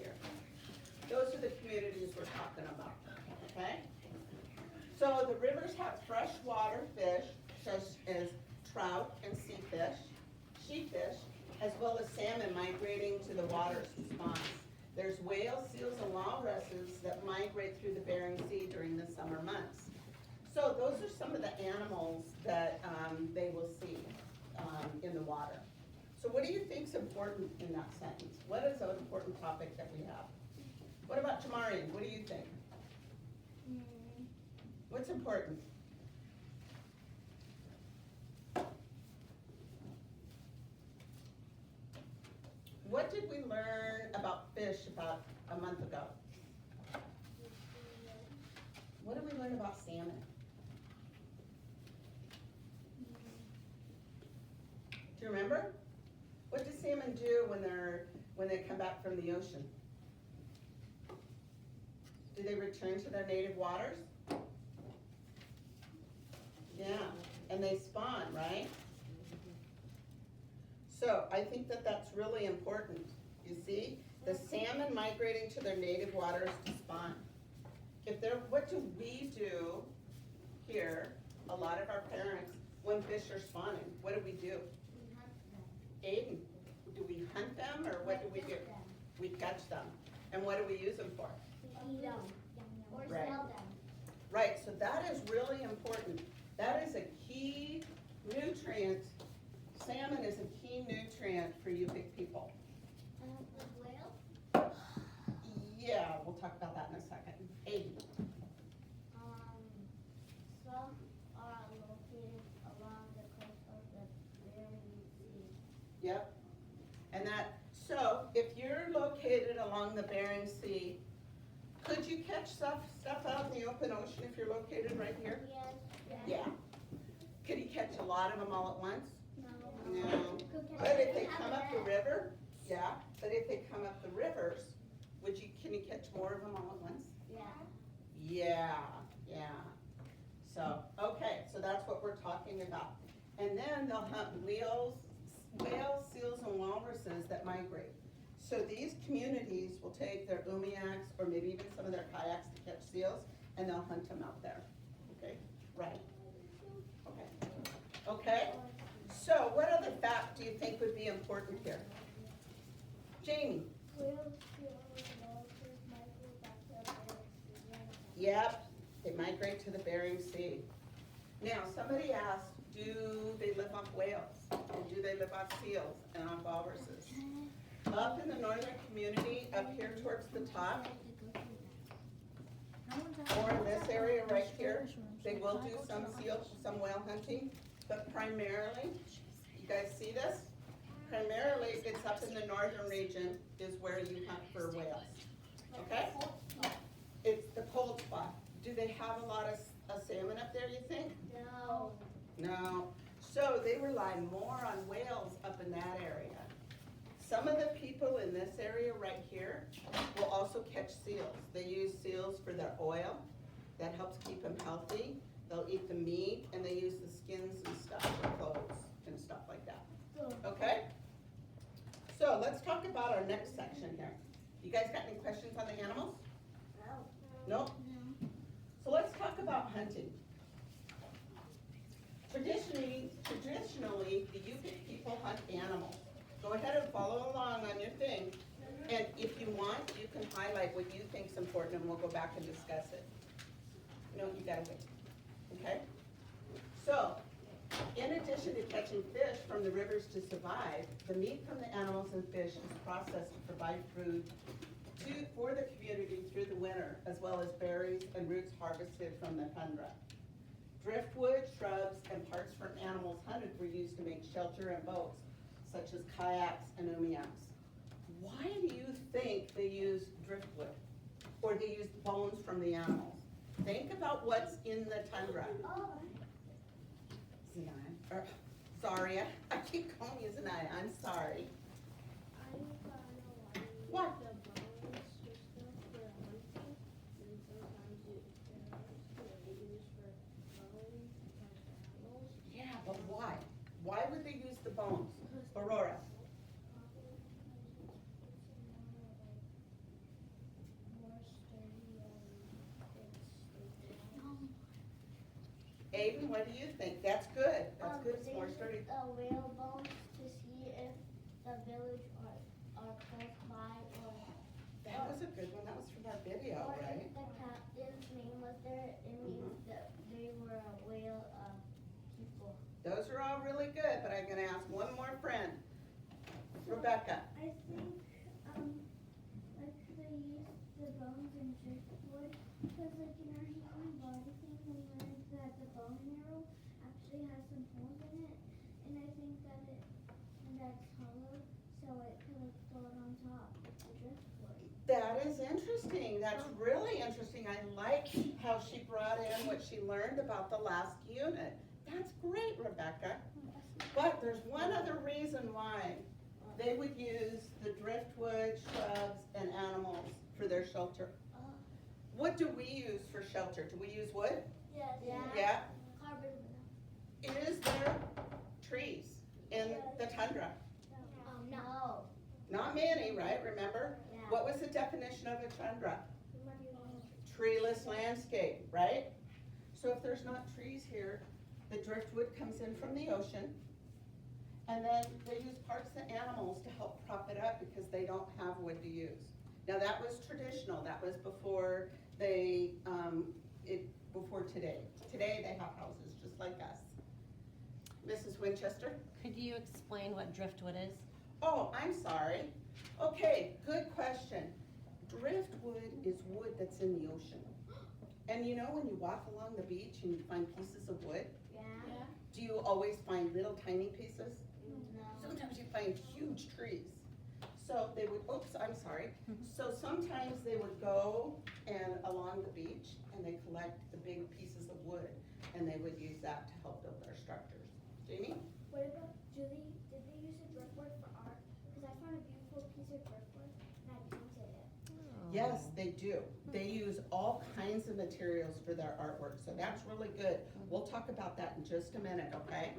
So the rivers have freshwater fish, such as trout and sheepfish, as well as salmon migrating to the waters to spawn. There's whales, seals, and walruses that migrate through the Bering Sea during the summer months. So those are some of the animals that they will see in the water. So what do you think is important in that sentence? What is an important topic that we have? What about Tamari? What do you think? What's important? What did we learn about fish about a month ago? What did we learn about salmon? Do you remember? What do salmon do when they come back from the ocean? Do they return to their native waters? Yeah, and they spawn, right? So I think that that's really important. You see, the salmon migrating to their native waters to spawn. What do we do here, a lot of our parents, when fish are spawning? What do we do? Aiden, do we hunt them or what do we do? We catch them. And what do we use them for? Eat them. Or Right. sell them. Right, so that is really important. That is a key nutrient. Salmon is a key nutrient for Yupik people. The whale? Yeah, we'll talk about that in a second. Aiden. Some are located along the coast of the Bering Sea. Yep. So if you're located along the Bering Sea, could you catch stuff out in the open ocean if you're located right here? Yes. Yeah. Could you catch a lot of them all at once? No. No. But if they come up the river, yeah, but if they come up the rivers, can you catch more of them all at once? Yeah. Yeah. So, okay, so that's what we're talking about. And then they'll hunt whales, seals, and walruses that migrate. So these communities will take their umiaks, or maybe even some of their kayaks to catch seals, and they'll hunt them out there. Okay, right. Okay, so what other fact do you think would be important here? Jamie? Whales, seals, and walruses migrate back to the Bering Sea. Yep, they migrate to the Bering Sea. Now, somebody asked, do they live off whales? And do they live off seals and off walruses? Up in the northern community, up here towards the top, or in this area right here, they will do some whale hunting, but primarily, you guys see this? Primarily, it's up in the northern region is where you hunt for whales, okay? It's the cold spot. Do they have a lot of salmon up there, you think? No. No. So they rely more on whales up in that area. Some of the people in this area right here will also catch seals. They use seals for their oil. That helps keep them healthy. They'll eat the meat and they use the skins and stuff for clothes and stuff like that. Okay? So let's talk about our next section here. You guys got any questions on the animals? No? So let's talk about hunting. Traditionally, the Yupik people hunt animals. Go ahead and follow along on your thing. And if you want, you can highlight what you think is important and we'll go back and discuss it. No, you gotta wait. Okay? So, in addition to catching fish from the rivers to survive, the meat from the animals and fish is processed to provide food for the community through the winter, as well as berries and roots harvested from the tundra. Driftwood, shrubs, and parts from animals hunted were used to make shelter and boats, such as kayaks and umiaks. Why do you think they use driftwood? Or they use bones from the animals? Think about what's in the tundra. Zaria, I keep calling you Zanaya, I'm sorry. What? Yeah, but why? Why would they use the bones? Aurora? what do you think? That's good, that's good, it's They more used sturdy. whale bones to see if the village are close by or That was a good one, that was from our video, or right? if the captain's name was there, it means that they were a whale people. Those are all really good, but I'm gonna ask one more friend. Rebecca, I think, like they use the bones in driftwood, because like in our human body thing, we learned that the bone marrow actually has some holes in it, and I think that's hollow, so it could like float on top of the driftwood. that is interesting, that's really interesting. I like how she brought in what she learned about the last unit. That's great, Rebecca. But there's one other reason why they would use the driftwood, shrubs, and animals for their shelter. What do we use for shelter? Do we use wood? Yes. Yeah. Carbon. Is there trees in the tundra? No. Not many, right? Remember? Yeah. What was the definition of a tundra? Treeless landscape, right? So if there's not trees here, the driftwood comes in from the ocean, and then they use parts of the animals to help prop it up because they don't have wood to use. Now that was traditional, that was before they, before today. Today they have houses just like us. Mrs. Winchester? Could you explain what driftwood is? Oh, I'm sorry. Okay, good question. Driftwood is wood that's in the ocean. And you know when you walk along the beach and you find pieces of wood, Yeah. do you always find little tiny pieces? No. Sometimes you find huge trees. So they would, oops, I'm sorry. So sometimes they would go and along the beach and they collect the big pieces of wood and they would use that to help build their structures. Jamie? What about did they use the driftwood for art? Because I found a beautiful piece of driftwood and I painted it. Yes, they do. They use all kinds of materials for their artwork, so that's really good. We'll talk about that in just a minute, okay?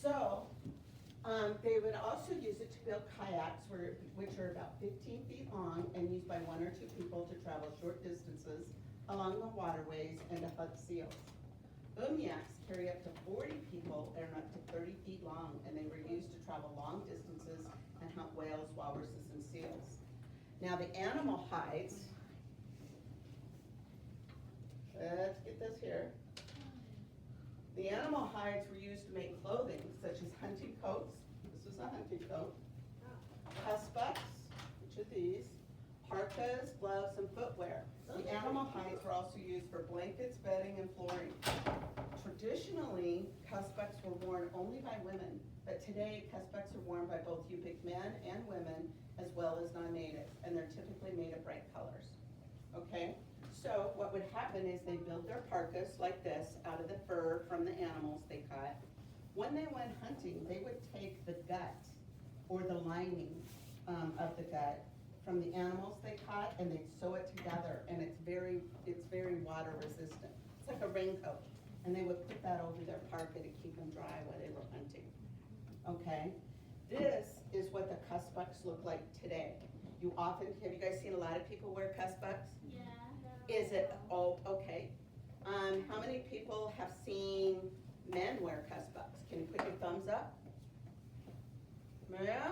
So, they would also use it to build kayaks, which are about 15 feet long and used by 1 or 2 people to travel short distances along the waterways and to hunt seals. Umiaks carry up to 40 people and are up to 30 feet long, and they were used to travel long distances and hunt whales, walruses, and seals. Now the animal hides, let's get this here. The animal hides were used to make clothing such as hunting coats, this is a hunting coat, cuspucks, which are these, parkas, gloves, and footwear. The animal hides were also used for blankets, bedding, and flooring. Traditionally, cuspucks were worn only by women, but today cuspucks are worn by both Yupik men and women, as well as non-natives, and they're typically made of bright colors, okay? So what would happen is they build their parkas like this out of the fur from the animals they caught. When they went hunting, they would take the gut or the lining of the gut from the animals they caught and they'd sew it together, and it's very water resistant. It's like a raincoat, and they would put that over their parka to keep them dry while they were hunting, okay? This is what the cuspucks look like today. Have you guys seen a lot of people wear cuspucks? Yeah. Is it, oh, okay. How many people have seen men wear cuspucks? Can you put your thumbs up? Yeah?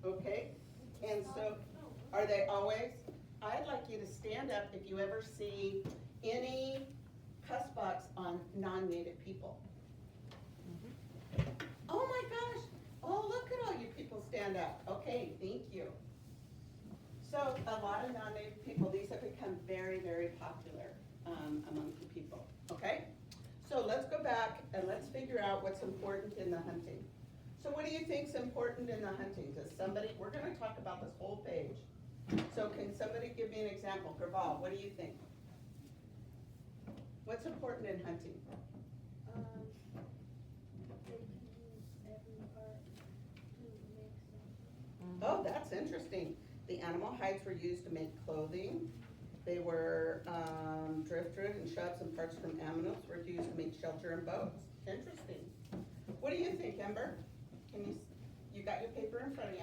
Okay, and so, are they always? I'd like you to stand up if you ever see any cuspucks on non-native people. Oh my gosh, oh look at all you people stand up. Okay, thank you. So a lot of non-native people, these have become very, very popular among the people, okay? So let's go back and let's figure out what's important in the hunting. So what do you think's important in the hunting? Does somebody, we're gonna talk about this whole page. So can somebody give me an example? Graval, what do you think? What's important in hunting? They can use every part to make something. Oh, that's interesting. The animal hides were used to make clothing. They were, driftwood and shrubs and parts from animals were used to make shelter and boats. Interesting. What do you think, Ember? You got your paper in front of you?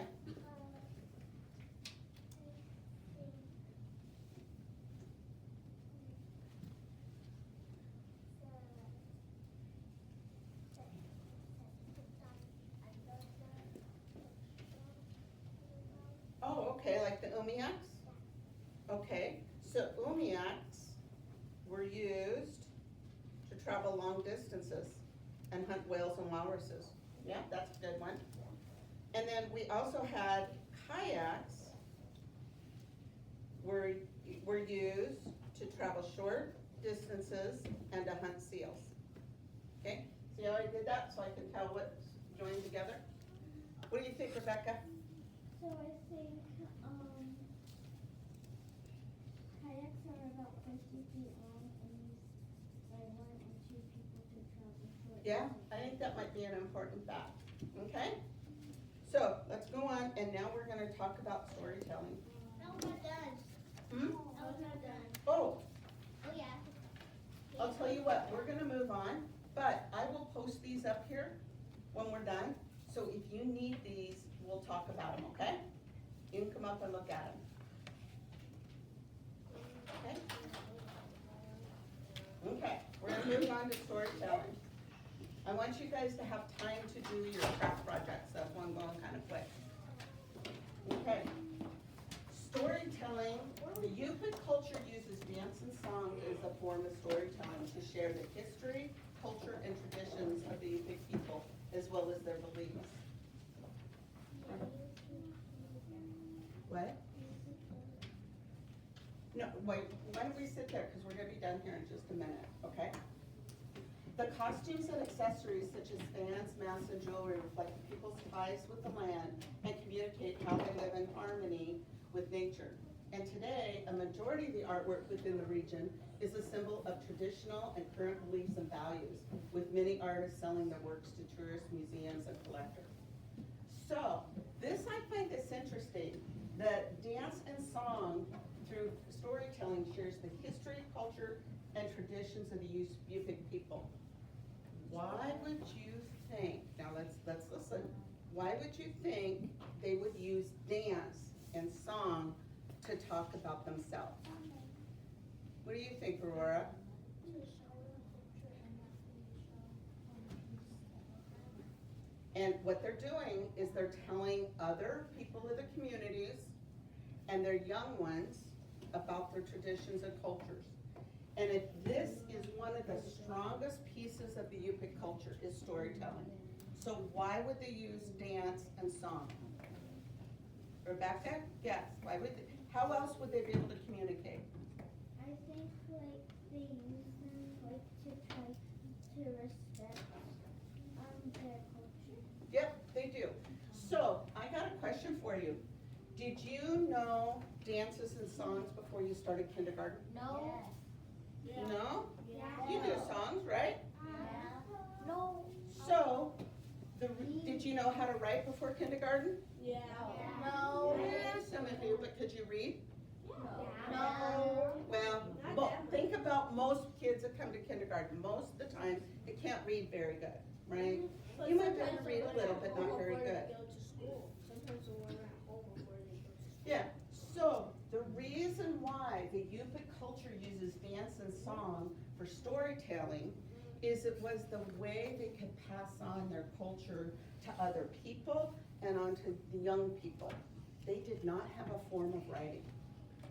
umiaks? Okay, so umiaks were used to travel long distances and hunt whales and walruses. Yeah, that's a good one. And then we also had kayaks were used to travel short distances and to hunt seals. Okay, see how I did that so I can tell what's joined together? What do you think, Rebecca? So I think, kayaks are about 50 feet long and used by 1 and 2 people to travel short. Yeah, I think that might be an important fact, okay? So, let's go on, and now we're gonna talk about storytelling. No, we're not done. Hmm? No, we're not done. Oh, Oh, yeah. I'll tell you what, we're gonna move on, but I will post these up here when we're done. So if you need these, we'll talk about them, okay? You can come up and look at them. Okay? Okay, we're gonna move on to storytelling. I want you guys to have time to do your craft projects, that's why I'm going kind of quick. Okay. Storytelling, the Yupik culture uses dance and song as a form of storytelling to share the history, culture, and traditions of the Yupik people, as well as their beliefs. What? No, wait, why don't we sit there, because we're gonna be done here in just a minute, okay? The costumes and accessories such as fans, masks, and jewelry reflect the people's ties with the land and communicate how they live in harmony with nature. And today, a majority of the artwork within the region is a symbol of traditional and current beliefs and values, with many artists selling their works to tourists, museums, and collectors. So, I find this interesting, that dance and song through storytelling shares the history, culture, and traditions of the Yupik people. Why would you think, now let's listen, why would you think they would use dance and song to talk about themselves? What do you think, Aurora? And what they're doing is they're telling other people of the communities and their young ones about their traditions and cultures. And if this is one of the strongest pieces of the Yupik culture is storytelling. So why would they use dance and song? Rebecca? Yes, why would they, how else would they be able to communicate? I think like they use them like to try to respect their culture. Yep, they do. So I got a question for you. Did you know dances and songs before you started kindergarten? No. No? Yeah. You knew songs, right? No. So, did you know how to write before kindergarten? Yeah. Yeah, some of you, but could you read? No. Well, think about most kids that come to kindergarten. Most of the time, they can't read very good, right? You might be able to read a little, but not very good. Sometimes when we're at home before they go to school. Yeah, so the reason why the Yupik culture uses dance and song for storytelling is it was the way they could pass on their culture to other people and onto the young people. They did not have a form of writing.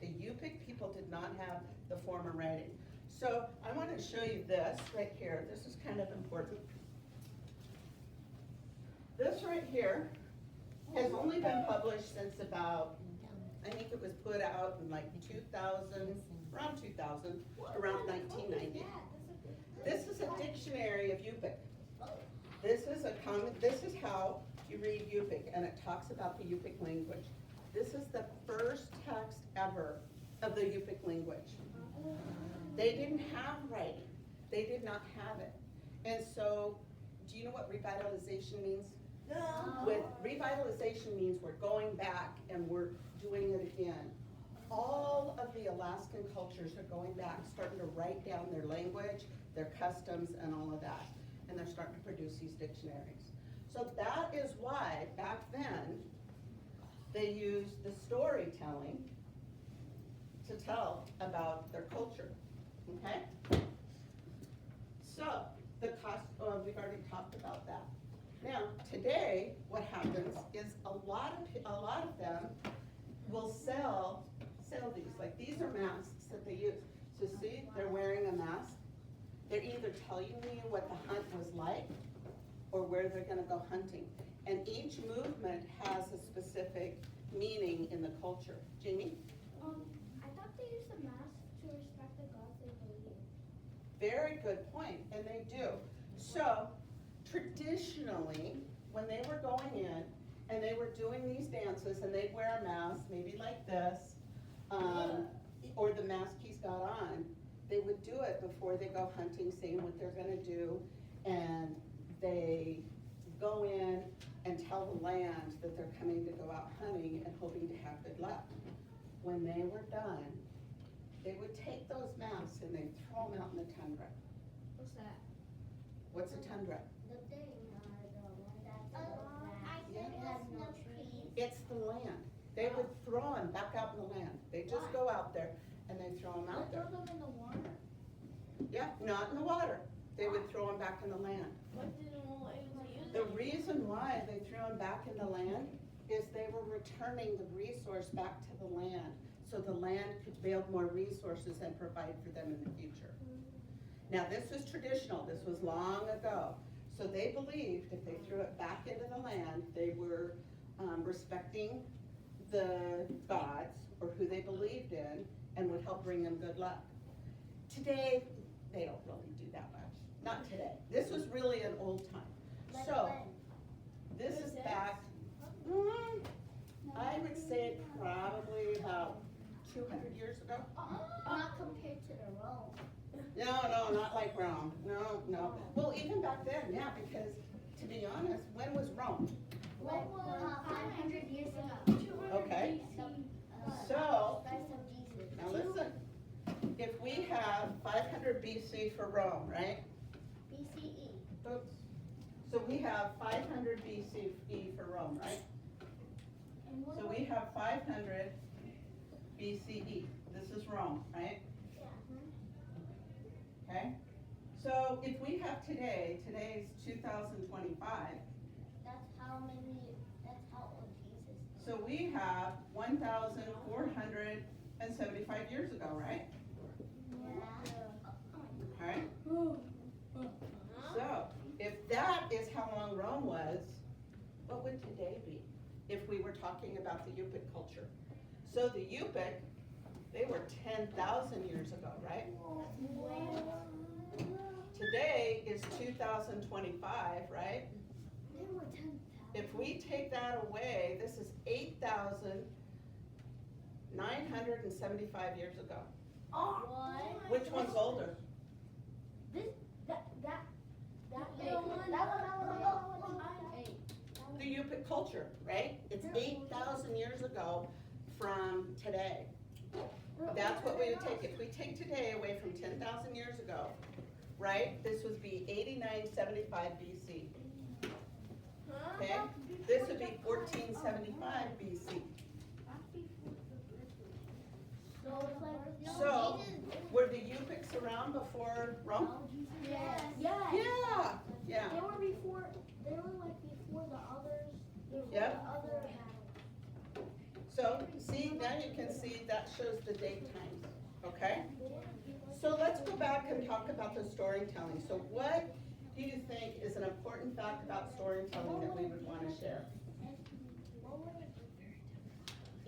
The Yupik people did not have the form of writing. So I want to show you this right here. This is kind of important. This right here has only been published since about, I think it was put out in like 2000, around 2000, around 1990. This is a dictionary of Yupik. This is how you read Yupik, and it talks about the Yupik language. This is the first text ever of the Yupik language. They didn't have writing. They did not have it. And so, do you know what revitalization means? No. With revitalization means we're going back and we're doing it again. All of the Alaskan cultures are going back, starting to write down their language, their customs, and all of that. And they're starting to produce these dictionaries. So that is why, back then, they used the storytelling to tell about their culture, okay? So, we've already talked about that. Now, today, what happens is a lot of them will sell these. Like, these are masks that they use. So see, they're wearing a mask. They're either telling you what the hunt was like or where they're gonna go hunting. And each movement has a specific meaning in the culture. Jamie? I thought they used the mask to respect the gods they believe. Very good point, and they do. So, traditionally, when they were going in and they were doing these dances and they'd wear a mask, maybe like this, or the mask he's got on, they would do it before they go hunting, saying what they're gonna do, and they go in and tell the land that they're coming to go out hunting and hoping to have good luck. When they were done, they would take those masks and they'd throw them out in the tundra. What's that? What's a tundra? The thing, the one that's I said it has no trees. It's the land. They would throw them back out in the land. They just go out there and they throw them out there. Throw them in the water. Yeah, not in the water. They would throw them back in the land. What did it use? The reason why they threw them back in the land is they were returning the resource back to the land, so the land could build more resources and provide for them in the future. Now, this was traditional. This was long ago. So they believed if they threw it back into the land, they were respecting the gods or who they believed in and would help bring them good luck. Today, they don't really do that much. Not today. This was really an old time. So, this is back, I would say probably about 200 years ago. Not compared to the Rome. No, not like Rome. No. Well, even back then, yeah, because to be honest, when was Rome? 500 years ago. Okay. So, now listen. If we have 500 BC for Rome, right? BCE. Oops. So we have 500 BCE for Rome, right? So we have 500 BCE. This is Rome, right? Okay? So if we have today's 2025. That's how old Jesus is. So we have 1,475 years ago, right? Yeah. Okay? So, if that is how long Rome was, what would today be if we were talking about the Yupik culture? So the Yupik, they were 10,000 years ago, right? Today is 2025, right? They were 10,000. If we take that away, this is 8,975 years ago. What? Which one's older? The Yupik culture, right? It's 8,000 years ago from today. That's what we would take. If we take today away from 10,000 years ago, right? This would be 8975 BC. Okay? This would be 1475 BC. So, were the Yupiks around before Rome? Yes. Yeah. They were before the others. Yep. The other So, see, now you can see that shows the date times, okay? So let's go back and talk about the storytelling. So what do you think is an important fact about storytelling that we would want to share?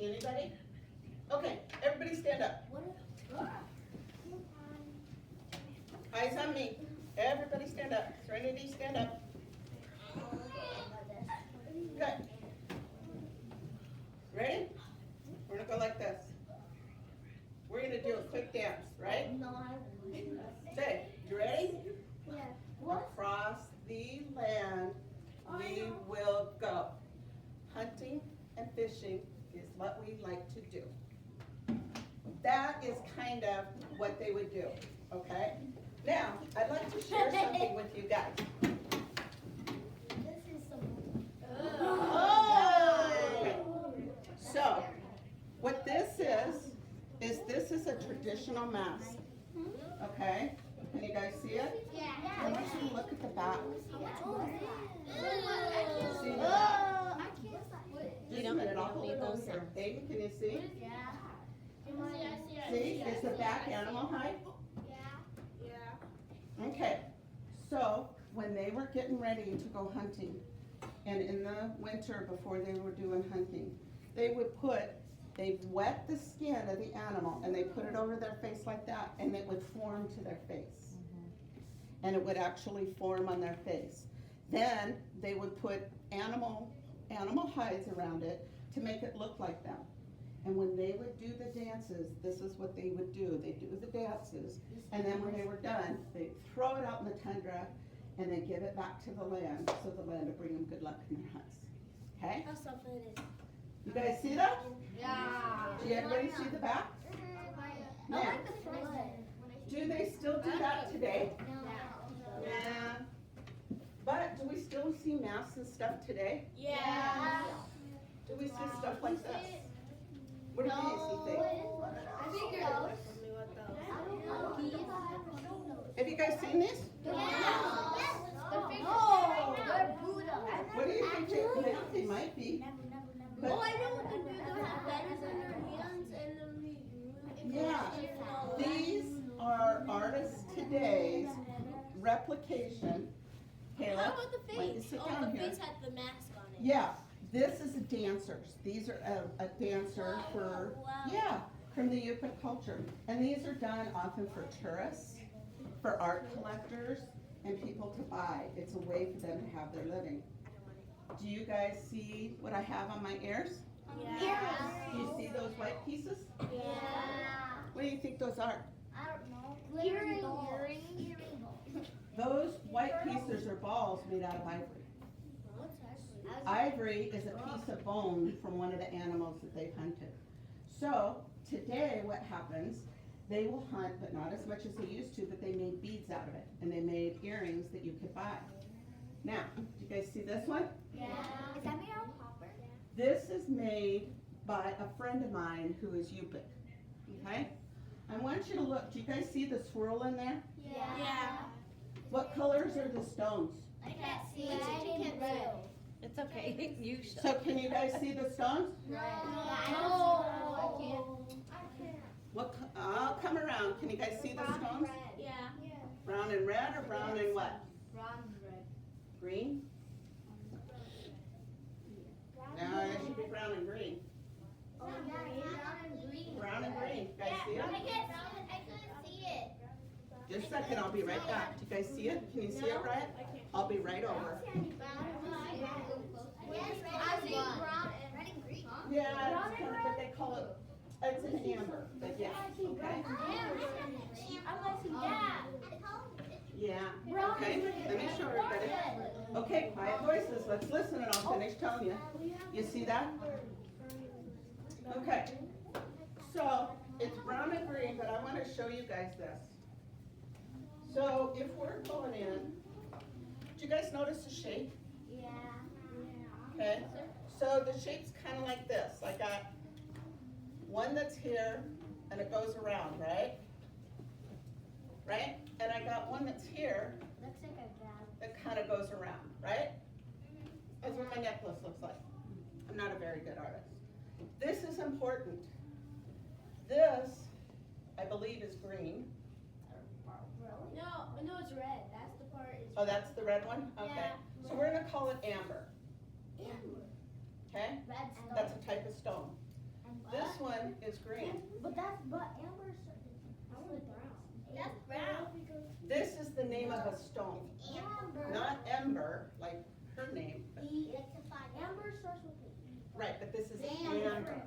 Anybody? Okay, everybody stand up. Eyes on me. Everybody stand up. Serenity, stand up. Okay. Ready? We're gonna go like this. We're gonna do a quick dance, right? No, I wouldn't. Okay, you ready? Yeah. Across the land we will go. Hunting and fishing is what we like to do. That is kind of what they would do, okay? Now, I'd like to share something with you guys. This is some. Okay. So, what this is this is a traditional mask, okay? Can you guys see it? Yeah. I want you to look at the back. Oh, See the back? I can't. You don't minute, I'll hold it over here. Aiden, can you see? Yeah. See, it's the back animal hide. Yeah. Okay, so when they were getting ready to go hunting, and in the winter before they were doing hunting, they'd wet the skin of the animal and they put it over their face like that, and it would form to their face. And it would actually form on their face. Then they would put animal hides around it to make it look like them. And when they would do the dances, this is what they would do. They'd do the dances, and then when they were done, they'd throw it out in the tundra, and then give it back to the land, so the land would bring them good luck in their hunts. Okay? How something it is. You guys see that? Yeah. Do everybody see the back? I Now, like the front. do they still do that today? No. Yeah. But do we still see masks and stuff today? Yeah. Do we see stuff like this? What do you think? I think those. Have you guys seen these? What do you think they might be? But Oh, I know what the Buddha have letters in their hands and yeah, these are artists today's replication. Caleb, How about the why don't you face? sit Oh, down the here. face had the mask on it. Yeah, this is a dancers. These are a dancer for, yeah, from the Yupik culture. And these are done often for tourists, for art collectors, and people to buy. It's a way for them to have their living. Do you guys see what I have on my ears? Yeah. Do you see those white pieces? Yeah. What do you think those are? I don't know. Earring balls. Those white pieces are balls made out of ivory. Ivory is a piece of bone from one of the animals that they've hunted. So today what happens, they will hunt, but not as much as they used to, but they made beads out of it. And they made earrings that you could buy. Now, do you guys see this one? Yeah. Is that made out of copper? This is made by a friend of mine who is Yupik. Okay? I want you to look, do you guys see the swirl in there? Yeah. What colors are the stones? I can't see it. I can't see. It's okay, you should. So can you guys see the stones? No. I can't. I'll come around. Can you guys see the stones? Yeah. Brown and red or brown and what? Brown and red. Green? No, it should be brown and green. Oh, yeah, brown and green. Brown and green. Guys see it? I couldn't see it. Just a second, I'll be right back. Do you guys see it? Can you see it right? I'll be right over. I see brown and red and green. Yeah, it's kind of what they call it. It's an amber, but yeah, okay? Yeah, okay, let me show everybody. Okay, quiet voices, let's listen and I'll finish telling you. You see that? Okay, so it's brown and green, but I want to show you guys this. So if we're going in, do you guys notice the shape? Yeah. Okay, so the shape's kind of like this. I got one that's here and it goes around, right? Right? And I got one that's here Looks like a dad. that kind of goes around, right? That's what my necklace looks like. I'm not a very good artist. This is important. This, I believe, is green. No, it's red. That's the part. Oh, that's the red one? Okay. Yeah. So we're gonna call it amber, Amber. okay? Red stone. That's a type of stone. This one is green. But amber's brown. That's brown. This is the name of a stone. Amber. Not ember, like her name, but, Amber starts with the E. right, but this is Amber. amber.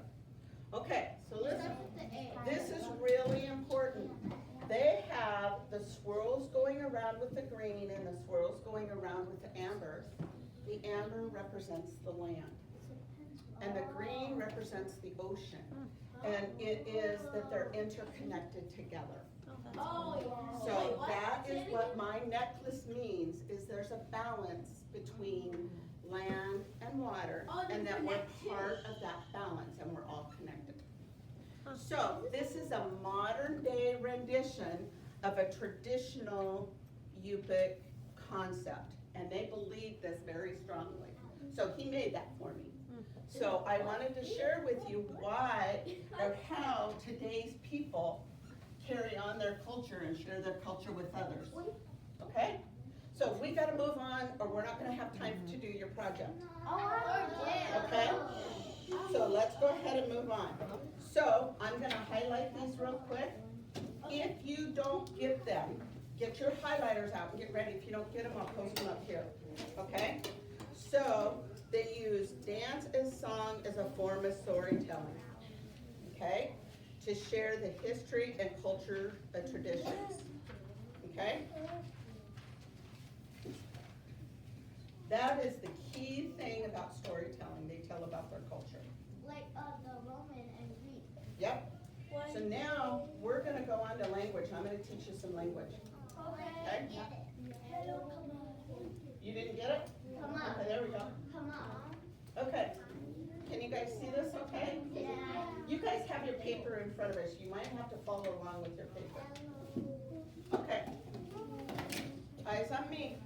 Okay, so listen, Starts with the A. this is really important. They have the swirls going around with the green and the swirls going around with the ambers. The amber represents the land, and the green represents the ocean. And it is that they're interconnected together. Oh, yeah. So that is what my necklace means, is there's a balance between land and water, and that we're part of that balance, and we're all connected. So this is a modern day rendition of a traditional Yupik concept. and they believe this very strongly. So he made that for me. So I wanted to share with you why or how today's people carry on their culture and share their culture with others. Okay? So we gotta move on or we're not gonna have time to do your project. Okay? So let's go ahead and move on. So I'm gonna highlight these real quick. If you don't get them, get your highlighters out and get ready. If you don't get them, I'll post them up here. Okay? So they use dance and song as a form of storytelling. Okay? To share the history and culture and traditions. Okay? That is the key thing about storytelling. They tell about their culture. Like the Roman and Greek. Yep. So now we're going to go on to language. I'm going to teach you some language. Okay? Hello, come on. You didn't get it? Come on. Okay, there we go. Come on. Okay. Can you guys see this okay? Yeah. You guys have your paper in front of us. You might have to follow along with your paper. Okay. Eyes on me.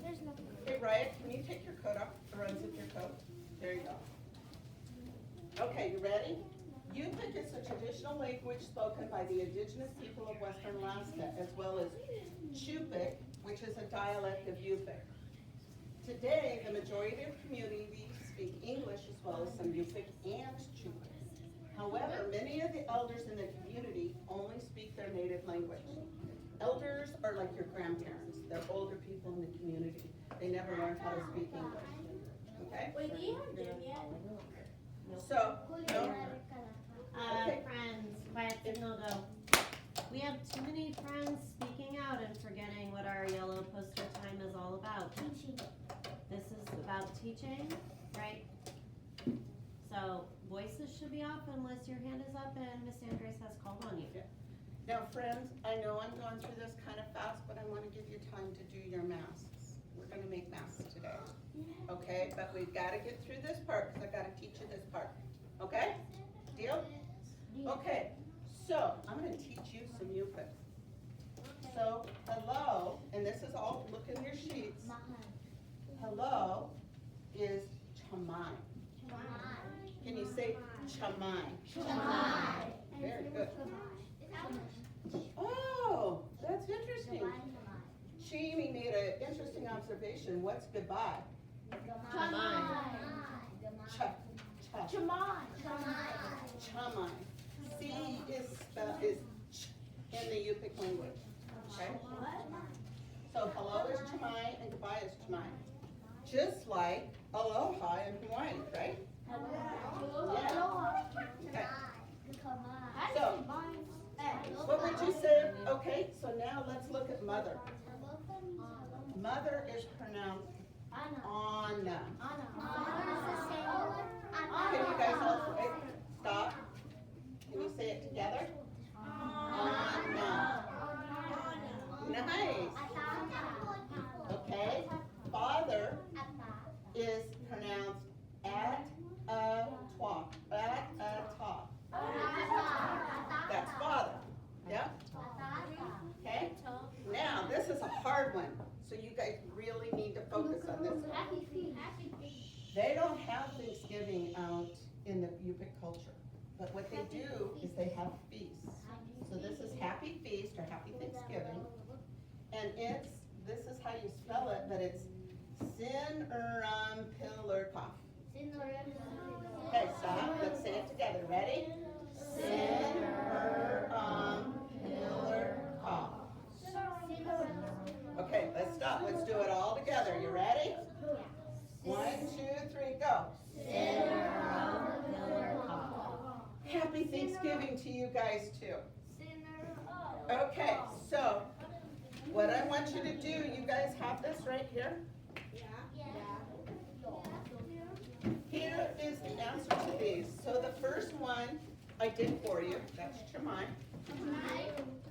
There's nothing. Hey, Riot, can you take your coat off or unzip your coat? There you go. Okay, you ready? Yupik is a traditional language spoken by the Indigenous people of Western Alaska, as well as Yupik, which is a dialect of Yupik. Today, the majority of communities speak English as well as some Yupik and Yupik. However, many of the elders in the community only speak their native language. Elders are like your grandparents. They're older people in the community. They never learned how to speak English. Okay? So, no? Okay. Friends, quiet signal go. We have too many friends speaking out and forgetting what our yellow poster time is all about. Teaching. This is about teaching, right? So voices should be off unless your hand is up and Miss Andres has called on you. Now, friends, I know I'm going through this kind of fast, but I want to give you time to do your masks. We're going to make masks today. Okay? But we've got to get through this part because I've got to teach you this part. Okay? Deal? Okay. So, I'm going to teach you some Yupik. So, hello, and this is all, look in your sheets. Hello is chamai. Can you say chamai? Very good. Oh, that's interesting. Jamie made an interesting observation. What's goodbye? Chamai. C is ch in the Yupik language. Okay? So hello is chamai and goodbye is chamai. Just like aloha in Hawaii, right? Yeah. Okay. So, what would you say? Okay, so now let's look at mother. Mother is pronounced Anna. Can you guys all stop? Can you say it together? Anna. Nice. Okay. Father is pronounced at-a-twa. At-a-ta. That's father. Yeah? Okay? Now, this is a hard one, so you guys really need to focus on this one. They don't have Thanksgiving out in the Yupik culture, but what they do is they have feasts. So this is Happy Feast or Happy Thanksgiving, and this is how you spell it, but it's Sin-Uram-Pillar-Kof. Okay, stop. Let's say it together. Ready? Sin-Uram-Pillar-Kof. Okay, let's stop. Let's do it all together. You ready? 1, 2, 3, go. Happy Thanksgiving to you guys too. Okay, so what I want you to do, you guys have this right here. Here is the answer to these. So the first one I did for you, that's chamai.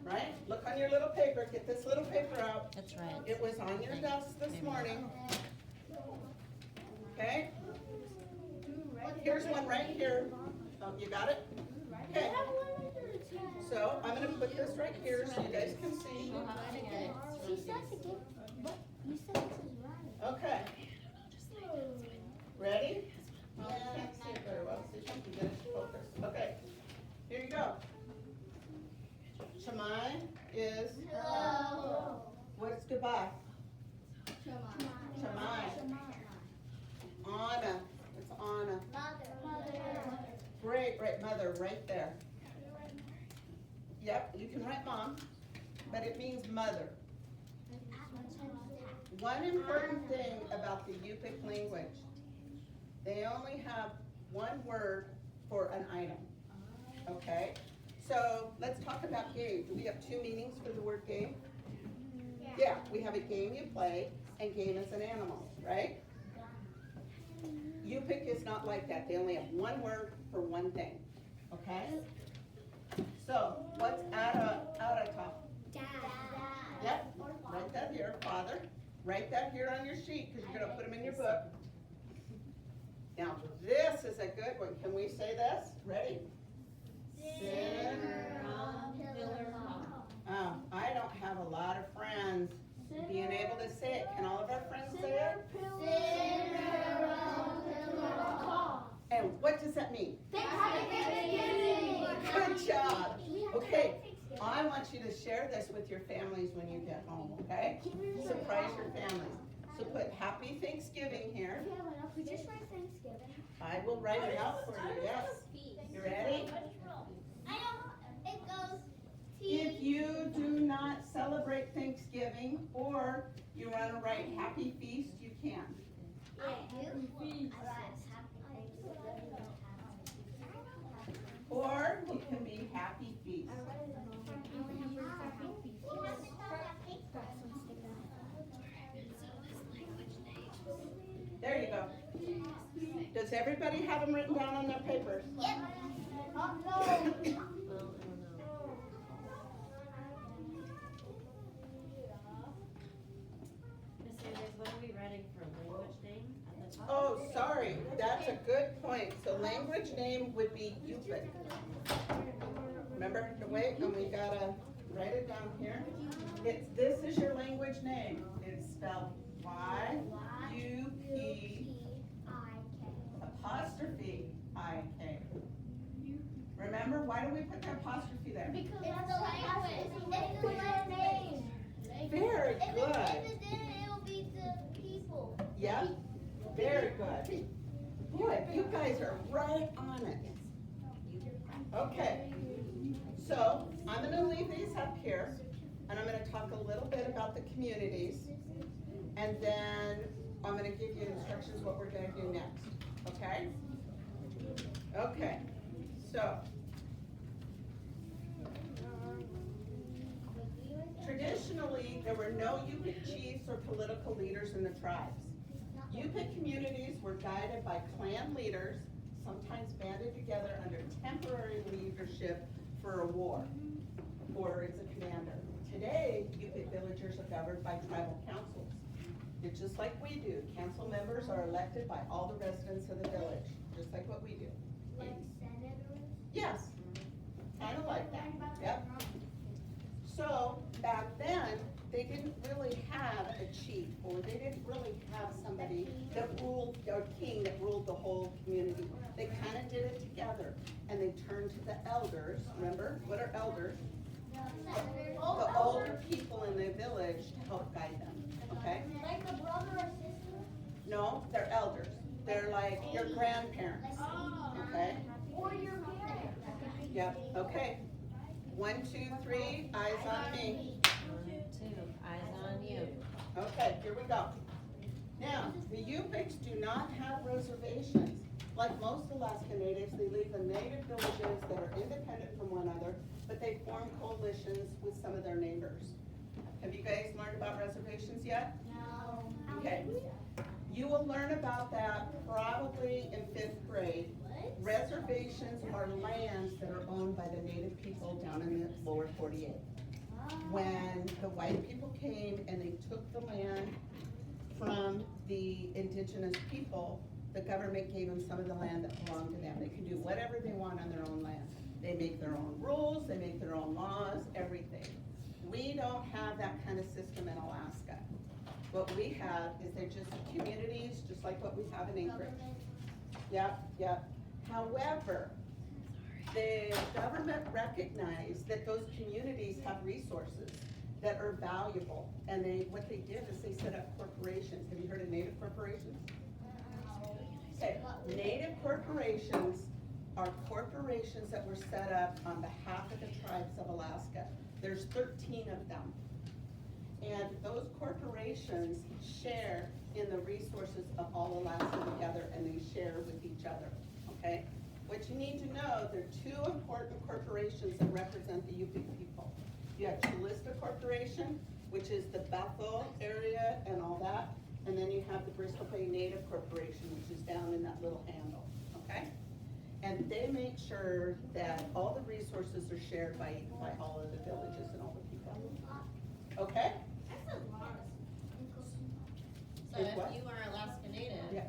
Right? Look on your little paper, get this little paper out. That's right. It was on your desk this morning. Okay? Here's one right here. Oh, you got it? Okay. So I'm gonna put this right here so you guys can see. She said to get, what? You said this is right. write mother right there. Yep, you can write mom, but it means mother. One important thing about the Yupik language, they only have one word for an item, okay? So let's talk about game. Do we have two meanings for the word game? Yeah, we have a game you play and game is an animal, right? Yupik is not like that. They only have one word for one thing, okay? So what's Arata? Dad. Yep, write that here, father. Write that here on your sheet because you're gonna put them in your book. Now this is a good one. Can we say this? Ready? Sit. I don't have a lot of friends being able to say it. Can all of our friends say it? And what does that mean? Good job. Okay, I want you to share this with your families when you get home, okay? Surprise your families. So put Happy Thanksgiving here. We just write Thanksgiving. I will write it out for you, yes. You ready? It goes If you do not celebrate Thanksgiving or you want to write Happy Feast, you can. Or it can be Happy Feast. There you go. Does everybody have them written down on their papers? Miss Sanders, what are we writing for language name at the top? Oh, sorry, that's a good point. So language name would be Yupik. Remember, wait, and we gotta write it down here. This is your language name. It's spelled Y-U-P apostrophe I-K. Remember, why do we put the apostrophe there? Because it's the language. It's the name. Very If good. it didn't, it'll be the people. Yep, very good. Boy, you guys are right on it. Okay, so I'm gonna leave these up here, and I'm gonna talk a little bit about the communities, and then I'm gonna give you instructions what we're gonna do next, okay? Okay, so. Traditionally, there were no Yupik chiefs or political leaders in the tribes. Yupik communities were guided by clan leaders, sometimes banded together under temporary leadership for a war, or as a commander. Today, Yupik villagers are governed by tribal councils. It's just like we do. Council members are elected by all the residents of the village, just like what we do. Like senators? Yes, kind of like that, yep. So back then, they didn't really have a chief, or they didn't really have somebody that ruled, or king that ruled the whole community. They kind of did it together, and they turned to the elders. Remember, what are elders? Senators. The older people in the village to help guide them, okay? Like a brother or sister? No, they're elders. They're like your grandparents, okay? Or your parents? Yep, okay. 1, 2, 3, eyes on me. 1, 2, eyes on you. Okay, here we go. Now, the Yupiks do not have reservations. Like most Alaska Natives, they live in native villages that are independent from one another, but they form coalitions with some of their neighbors. Have you guys learned about reservations yet? No. Okay. You will learn about that probably in 5th grade. Reservations are lands that are owned by the native people down in the lower 48. When the white people came and they took the land from the indigenous people, the government gave them some of the land that belonged to them. They can do whatever they want on their own land. They make their own rules, they make their own laws, everything. We don't have that kind of system in Alaska. What we have is they're just communities, just like what we have in Anchorage. Yep, yep. However, the government recognized that those communities have resources that are valuable. And what they did is they set up corporations. Have you heard of native corporations? Okay, native corporations are corporations that were set up on behalf of the tribes of Alaska. There's 13 of them. And those corporations share in the resources of all Alaska together, and they share with each other, okay? What you need to know, there are two important corporations that represent the Yupik people. You have Chalista Corporation, which is the Bethel area and all that, and then you have the Bristol Bay Native Corporation, which is down in that little handle, okay? And they make sure that all the resources are shared by all of the villages and all the people, okay? So It's if what? you are Alaska Native, Yeah.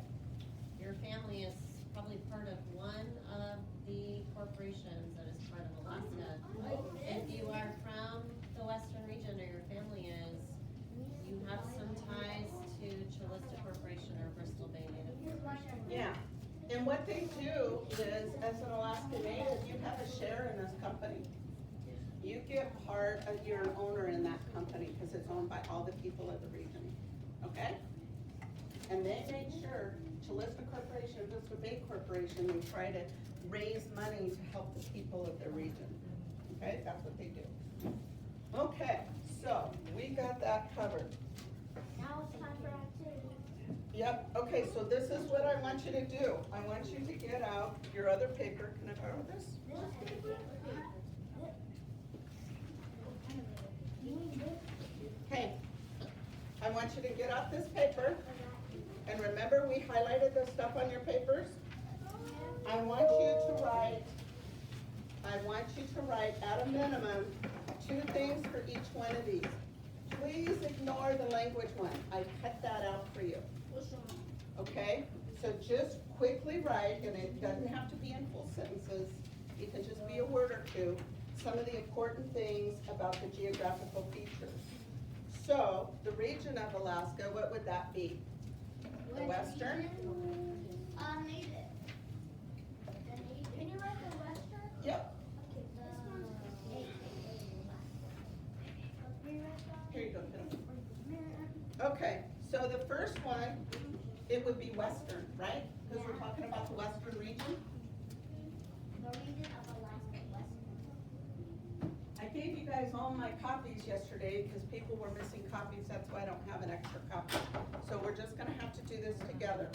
your family is probably part of one of the corporations that is part of Alaska. If you are from the western region, or your family is, you have some ties to Chalista Corporation or Bristol Bay Native Corporation. Yeah, and what they do is, as an Alaska Native, you have a share in this company. You get part of, you're an owner in that company, because it's owned by all the people of the region, okay? And they make sure, Chalista Corporation and Bristol Bay Corporation, they try to raise money to help the people of the region, okay? That's what they do. Okay, so, we got that covered. Now it's time for activity. Yep, okay, so this is what I want you to do. I want you to get out your other paper. Can I borrow this? This paper? Okay, I want you to get out this paper, and remember we highlighted the stuff on your papers? I want you to write at a minimum 2 things for each one of these. Please ignore the language one. I cut that out for you. Okay, so just quickly write, and it doesn't have to be in full sentences. It can just be a word or two, some of the important things about the geographical features. So, the region of Alaska, what would that be? The western? Native. Can you write the western? Yep, Okay, this one's here you go, Tim. Okay, so the first one, it would be western, right? Because we're talking about the western region. The region of Alaska, western. I gave you guys all my copies yesterday because people were missing copies, that's why I don't have an extra copy. So we're just gonna have to do this together.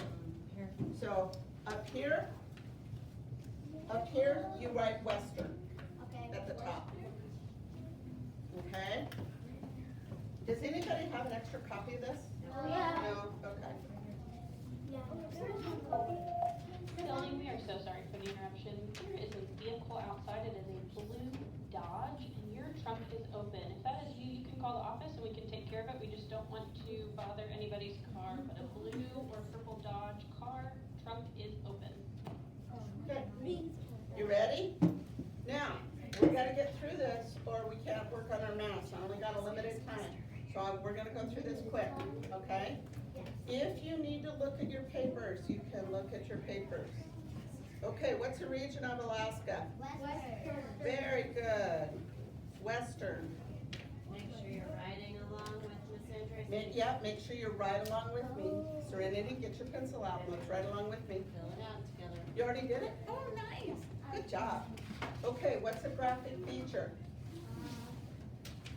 Here. So, up here, you write western Okay. at the top. Okay? Does anybody have an extra copy of this? Yeah. No? Okay. Yeah. Kelly, we are so sorry for the interruption. There is a vehicle outside. It is a blue Dodge, and your trunk is open. If that is you, you can call the office and we can take care of it. We just don't want to bother anybody's car. But a blue or purple Dodge car trunk is open. Okay. You ready? Now, we gotta get through this or we can't work on our mouse. I only got a limited time. So we're gonna go through this quick, okay? If you need to look at your papers, you can look at your papers. Okay, what's the region of Alaska? Western. Very good. Western. Make sure you're riding along with Miss Andres. Yep, make sure you're right along with me. Serenity, get your pencil out. Let's right along with me. Fill it out together. You already did it? Oh, nice. Good job. Okay, what's a graphic feature?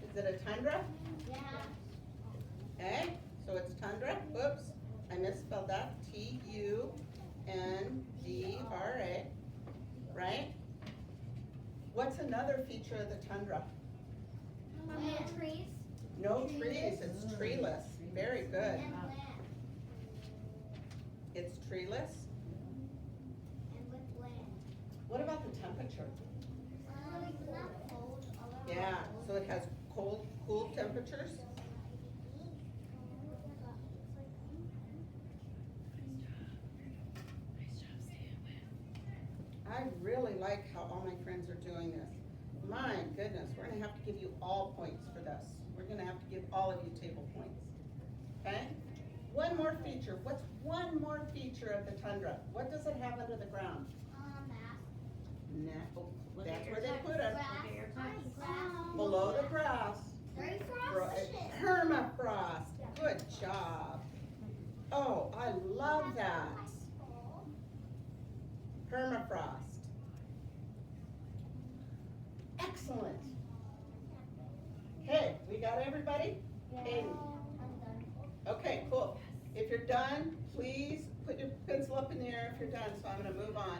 Is it a tundra? Yeah. Okay, so it's tundra. Whoops, I misspelled that. Tundra, right? What's another feature of the tundra? Trees. No trees, it's treeless. Very good. And land. It's treeless. And with land. What about the temperature? It's not cold. Yeah, so it has cold, cool temperatures. I really like how all my friends are doing this. My goodness, we're gonna have to give you all points for this. We're gonna have to give all of you table points. Okay? One more feature. What's one more feature of the tundra? What does it have under the ground? Mass. No, Look at that's your where they text. put it. Look at your text. Below the grass. Permafrost. Permafrost. Good job. Oh, I love that. Permafrost. Excellent. Okay, we got everybody? Hayden. I'm done. Okay, cool. If you're done, please put your pencil up in the air if you're done, so I'm gonna move on.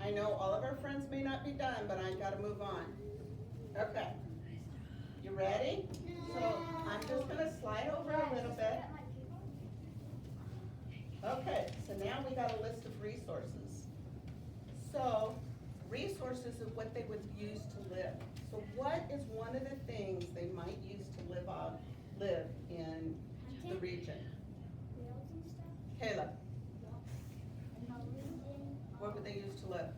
I know all of our friends may not be done, but I gotta move on. Okay. You ready? So I'm just gonna slide over a little bit. Okay, so now we got a list of resources. So, resources is what they would use to live. So what is one of the things they might use to live in the region? Wheels and stuff. Caleb, And hunting. what would they use to live?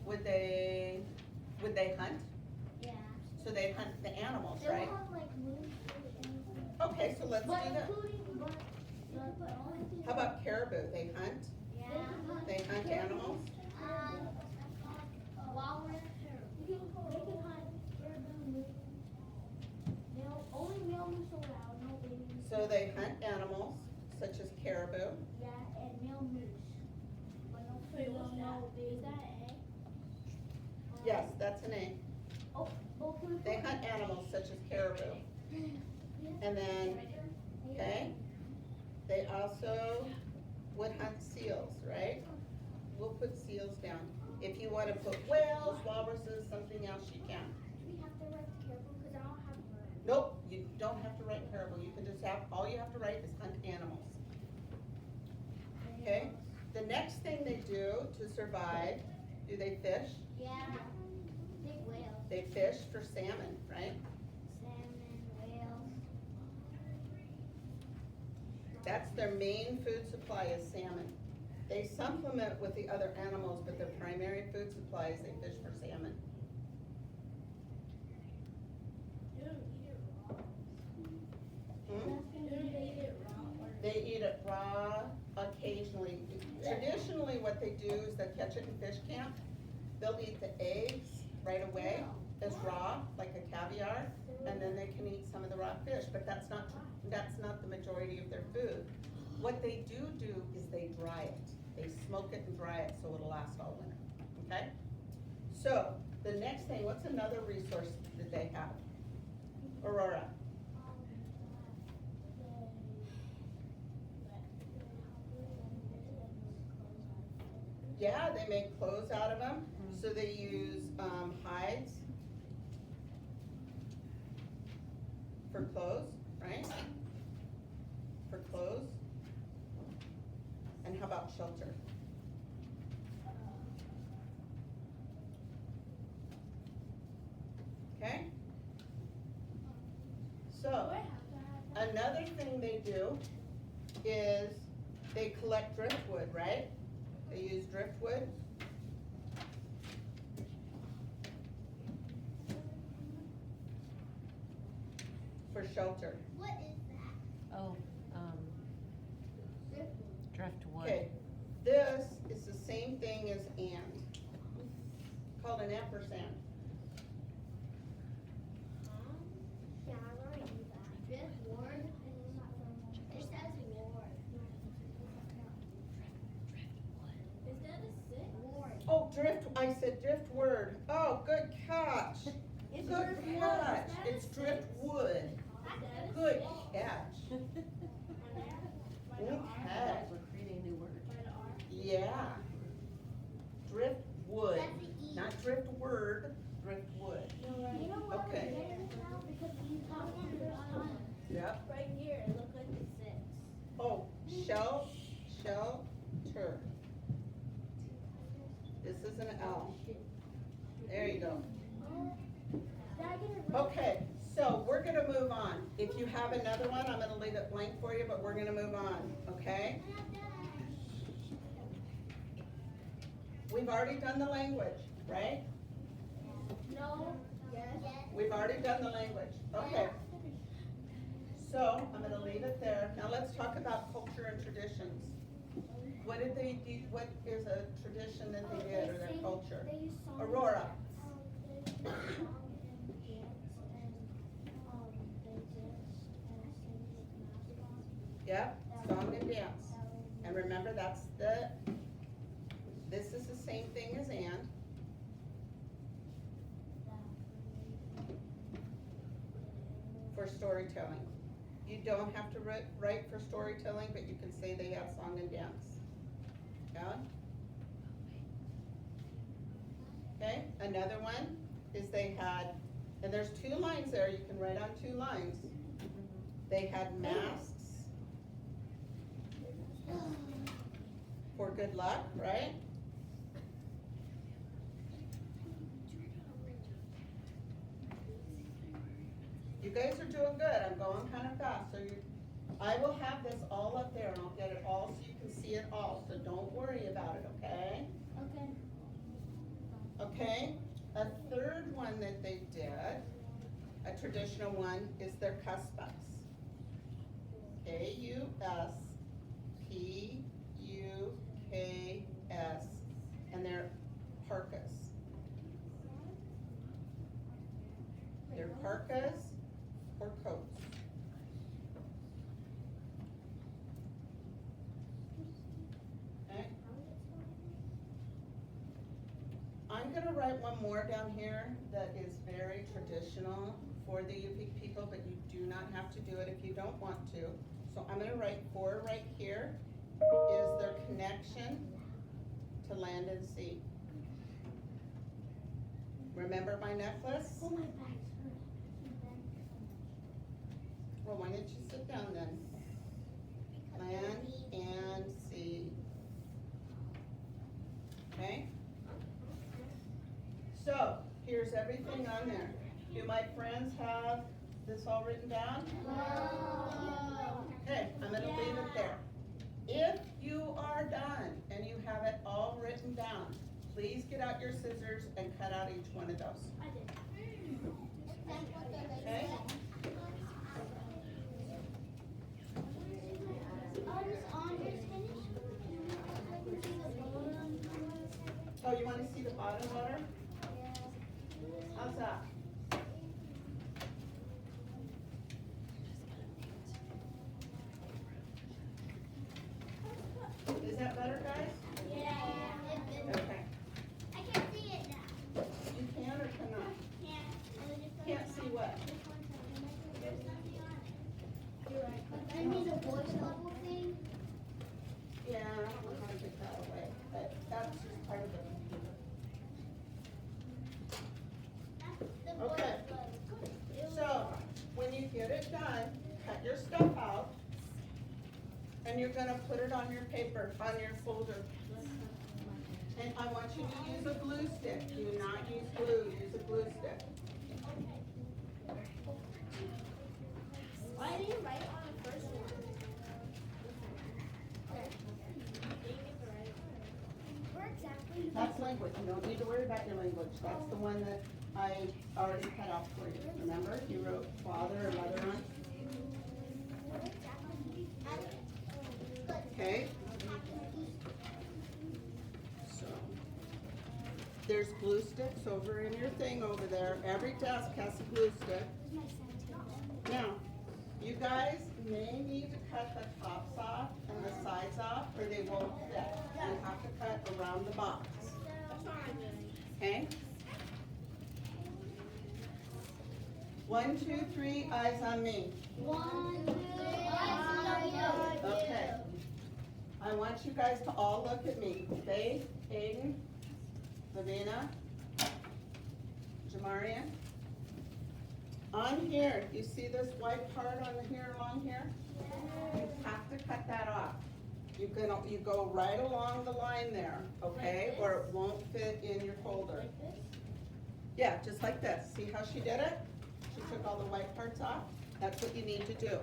Would they hunt? Yeah. So they'd hunt the animals, They right? will have like moose and anything. Okay, so let's do But that. including, but only. How about caribou? They hunt? Yeah. They hunt animals? Walrus. They can hunt caribou, moose. Only male moose allowed, no baby moose. So they hunt animals such as caribou. Yeah, and male moose. But no female, no baby. Is that an egg? Yes, that's an egg. Oh, They hunt animals such as caribou. And then, okay, they also would hunt seals, right? We'll put seals down. If you want to put whales, walruses, something else, you can. Do we have to write caribou? Because I don't have words. Nope, you don't have to write caribou. You can just all you have to write is hunt animals. Okay? The next thing they do to survive, do they fish? Yeah. Big whales. They fish for salmon, right? Salmon, whales. That's their main food supply is salmon. They supplement with the other animals, but their primary food supply is they fish for salmon. Hmm? They eat it raw occasionally. Traditionally, what they do is they catch it in fish camp. They'll eat the eggs right away as raw, like a caviar, and then they can eat some of the raw fish, but that's not the majority of their food. What they do is they dry it. They smoke it and dry it so it'll last all winter, okay? So, the next thing, what's another resource that they have? Aurora. Yeah, they make clothes out of them, so they use hides for clothes, right? For clothes. And how about shelter? Okay? So, another thing they do is they collect driftwood, right? They use driftwood. For shelter. What is that? Oh, driftwood. Okay, this is the same thing as and, called an ampersand. Yeah, I already knew that. Driftwood. It says ward. Is that a six? Ward. Oh, I said driftword. Oh, good catch. Good catch. It's driftwood. Good catch. Okay. We're creating a new word. Yeah. Driftwood, That's the E. not driftword, driftwood. You know what Okay. I'm getting now? Because you talked to the first time. Yep. Right here, it looked like a six. Oh, shelter. This is an L. There you go. Did I get it right? Okay, so we're gonna move on. If you have another one, I'm gonna leave it blank for you, but we're gonna move on, okay? We've already done the language, right? No. Yes. We've already done the language, okay. So, I'm gonna leave it there. Now let's talk about culture and traditions. What did they do, what is a tradition that they did or their culture? They use song. Aurora. They use song and dance and they just sing Yep, song and dance. And remember, that's the This is the same thing as and. For storytelling. You don't have to write for storytelling, but you can say they have song and dance. Yeah? Okay, another one is they had, and there's 2 lines there, you can write on 2 lines. They had masks for good luck, right? You guys are doing good, I'm going kind of fast, so I will have this all up there and I'll get it all so you can see it all, so don't worry about it, okay? Okay. Okay, a third one that they did, a traditional one, is their Kuspas. K-U-S-P-U-K-S, and they're parkas. They're parkas or coats. Okay. I'm gonna write one more down here that is very traditional for the Yupik people, but you do not have to do it if you don't want to. So I'm gonna write 4 right here, is their connection to land and sea. Remember my necklace? Oh, my back's hurt. My back's so much. Well, why don't you sit down then? Land and sea. Okay? So, here's everything on there. Do my friends have this all written down? Okay, I'm gonna leave it there. If you are done and you have it all written down, please get out your scissors and cut out each one of those. I did. Okay? Oh, you wanna see the bottom letter? How's that? Is that better, guys? Okay. I can't see it now. You can or cannot? Can't see what? I mean the voice level thing? Yeah, I don't know how to get that away, but that's just part of the computer. The voice Okay. level. So, when you get it done, cut your stuff out, and you're gonna put it on your paper, on your folder. And I want you to use a glue stick. Do not use glue, use a glue stick. Why didn't you write on the first one? Where exactly? That's language, you don't need to worry about your language. That's the one that I already cut off for you. Remember, you wrote father or mother on? Okay? So, there's glue sticks over in your thing over there. Every desk has a glue stick. Now, you guys may need to cut the tops off and the sides off or they won't fit. You have to cut around the box. Okay? 1, 2, 3, eyes on me. 1, 2, 3, Okay. I want you guys to all look at me. Faith, Aiden, Lavina, Jamarian. On here, you see this white part on here along here? You have to cut that off. You go right along the line there, okay? Or it won't fit in your folder. Yeah, just like this. See how she did it? She took all the white parts off. That's what you need to do,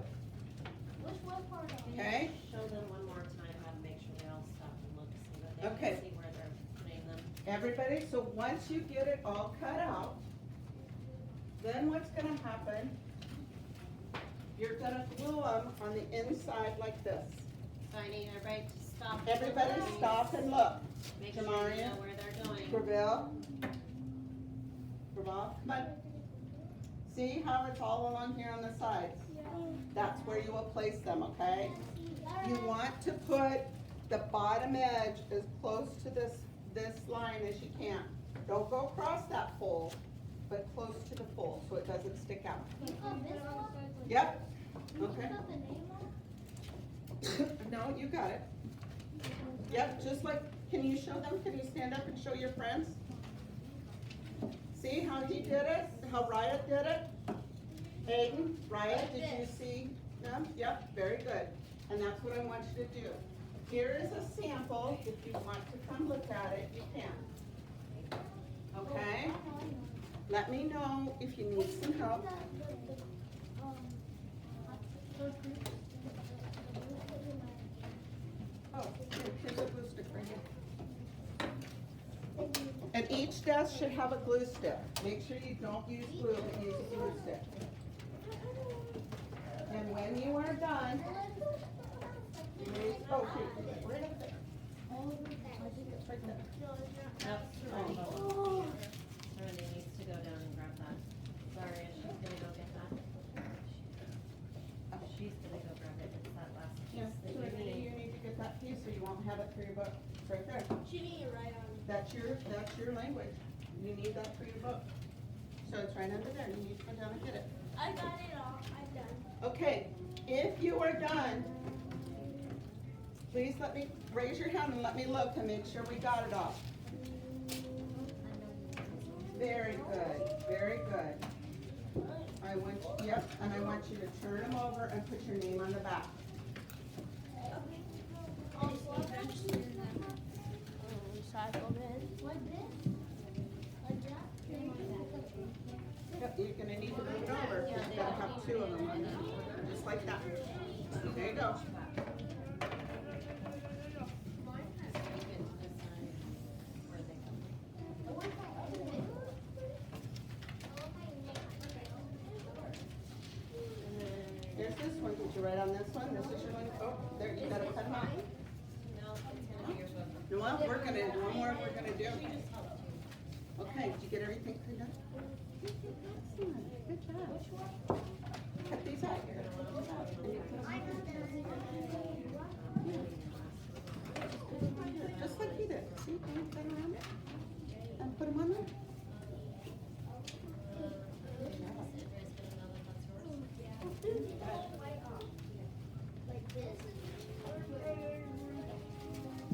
Which one part? okay? Show them one more time how to make sure they all stop and look so that they Okay. can see where they're putting them. Everybody, so once you get it all cut out, then what's gonna happen, you're gonna glue them on the inside like this. So I need everybody to stop. Everybody stop and look. Make sure they Jamarian. know where they're going. Gravel. Come on. See how it's all along here on the sides? That's where you will place them, okay? You want to put the bottom edge as close to this this line as you can. Don't go across that fold, but close to the fold so it doesn't stick out. Yep, okay. No, you got it. Yep, just like, can you show them? Can you stand up and show your friends? See how he did it? How Riot did it? Aiden, Riot, did you see them? Yep, very good. And that's what I want you to do. Here is a sample. If you want to come look at it, you can. Okay? Let me know if you need some help. Oh, here's a glue stick right here. And each desk should have a glue stick. Make sure you don't use glue, but use a glue stick. And when you are done, oh, here, right up there. It's right there. Nope, Serenity needs to go down and grab that. Sorry, she's gonna go get that. She's gonna go grab it, it's that last piece Yes, that Serenity, you you need. need to get that piece or you won't have it for your book. It's right there. She need to write on it. That's your language. You need that for your book. So it's right under there. You need to go down and get it. I got it all. I'm done. Okay, if you are done, please let me, raise your hand and let me look and make sure we got it all. Very good, very good. I want, yep, and I want you to turn them over and put your name on the back. Yep, you're gonna need to move it over, because you gotta have two of them on there, just like that. There you go. There's this one, did you write on this one? This is your one, oh, there, you gotta cut them out. Well, we're gonna, one more we're gonna do. Okay, did you get everything cleaned up? Excellent, good job. Cut these out. And you put 'em on. Just like he did. See, can you put 'em around it? And put them on there?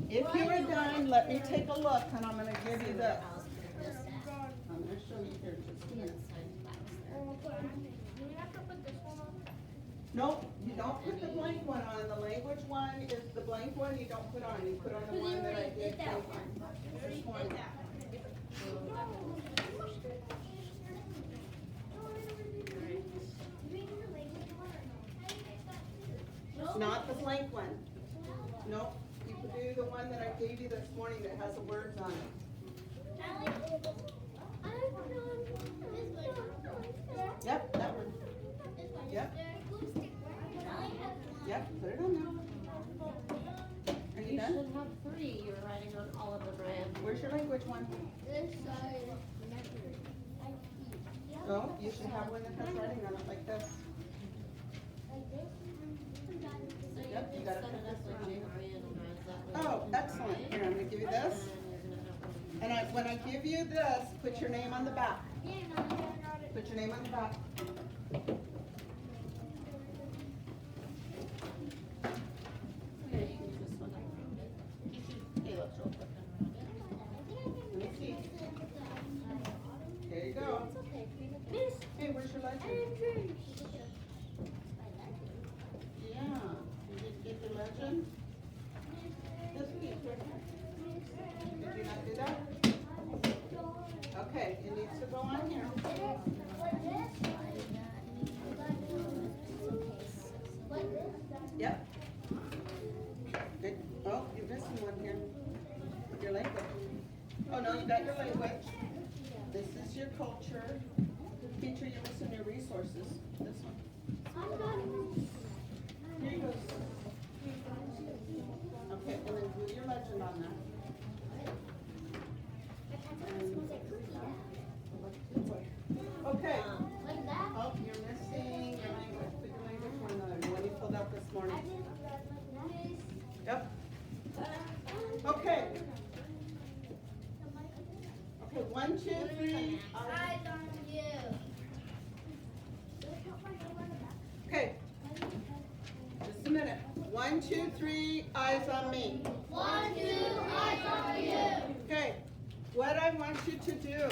If you are done, let me take a look and I'm gonna give you this. I'm gonna show you here just a minute. Nope, you don't put the blank one on. The language one is the blank one you don't put on. You put on the one that I did. This one. Not the blank one. Nope, you could do the one that I gave you this morning that has the words on it. Yep, that one. Yep. Yep, put it on there. Are you You done? should have three, you're writing on all of them, Ryan. Where's your language one? This side. Oh, you should have one that has writing on it like this. Like this? So you Yep, you can gotta set put it up this like one. Jane Ryan has that way. Oh, you can excellent. write, Here, I'm gonna give you this. And you're gonna have them. And when I give you this, put your name on the back. Yeah, no, I got it. Put your name on the back. Okay, you can just swing it around it. Hey, let's roll quick. Let me see. There you go. Hey, where's your legend? Yeah, you didn't get your legend? This piece right here. Did you not do that? Okay, it needs to go on here. Yep. Good. Oh, you're missing one here. Your language. Oh, no, you got your language. This is your culture. Teacher, you're missing your resources. This one. Here you go. Okay, and then glue your legend on there. Okay. Oh, you're missing your language. Put your language one on the one you pulled out this morning. Yep. Okay. Okay, 1, 2, 3. Eyes on you. Okay, just a minute. 1, 2, 3, eyes on me. 1, 2, eyes on you. Okay, what I want you to do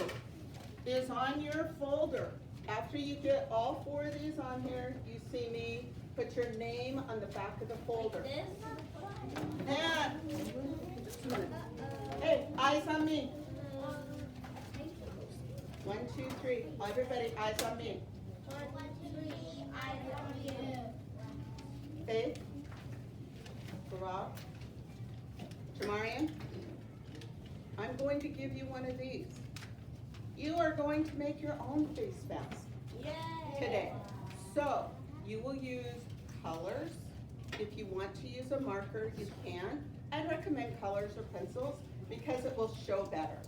is on your folder, after you get all 4 of these on here, you see me, put your name on the back of the folder. This? And, just a minute. Hey, eyes on me. 1, 2, 3. Everybody, eyes on me. 1, 2, 3, eyes on you. Faith, Rob, Tamarian, I'm going to give you one of these. You are going to make your own face mask today. So, you will use colors. If you want to use a marker, you can. I recommend colors or pencils because it will show better.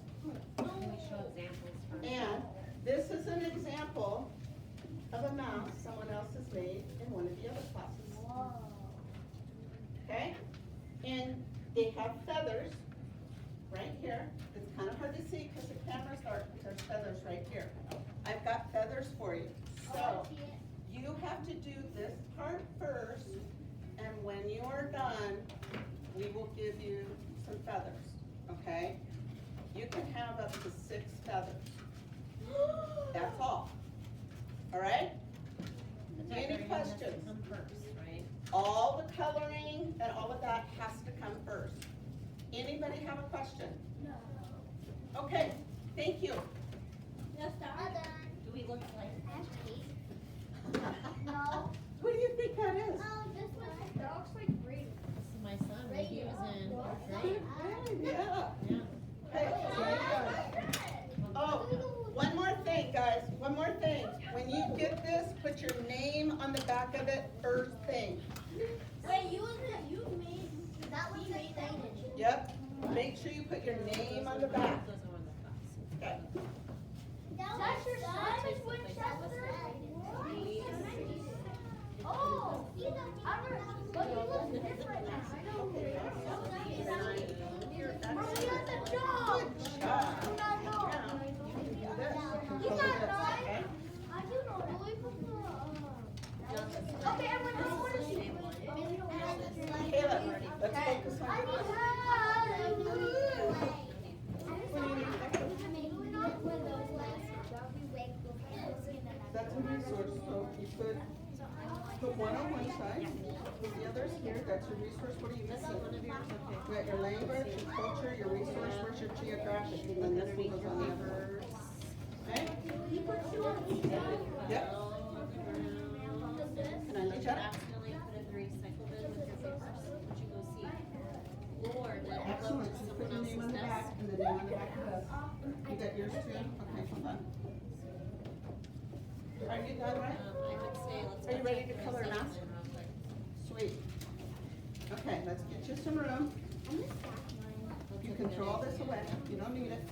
Can we show examples first? And this is an example of a mouse someone else has made in one of the other classes. Okay? And they have feathers right here. It's kind of hard to see because the camera's dark, but there's feathers right here. I've got feathers for you. So, you have to do this part first, and when you are done, we will give you some feathers, okay? You can have up to 6 feathers. That's all. All right? Any questions? Come first, right? All the coloring and all of that has to come first. Anybody have a question? No. Okay, thank you. No, start. Do we look like? No. What do you think that is? Oh, this one. That looks like green. This is my son when he was in fourth Good, grade. yeah. Yeah. Okay, very good. Oh, one more thing, guys, one more thing. When you get this, put your name on the back of it first thing. Wait, you made that was made that. Yep, make sure you put your name on the back. Those are on the cups. Okay. That's your son is Winchester? Oh, I remember, but you look different now. I know. Bro, he has a job. Good job. No. Now, you can do this. He's Color not this, right. okay? I do know that. Okay, I want to see. Caleb, let's focus on your That's a resource, so you put one on one side, put the others here, that's your resource, what are you missing? You got your language, your culture, your resource, where's your geographic, and then this one goes on the other. Okay? Yep. Can I look Did you at it? accidentally put in the recycle bin with your papers? Would you go see? Or did it go Excellent, to just someone put your name on else's the desk? back, and the name on the back of this. You got yours too? Okay, hold on. Are you done, right? I would say let's. Are you go ready check to the color recycle mask? bin real quick. Sweet. Okay, let's get you some room. You can throw all this away, you don't need it.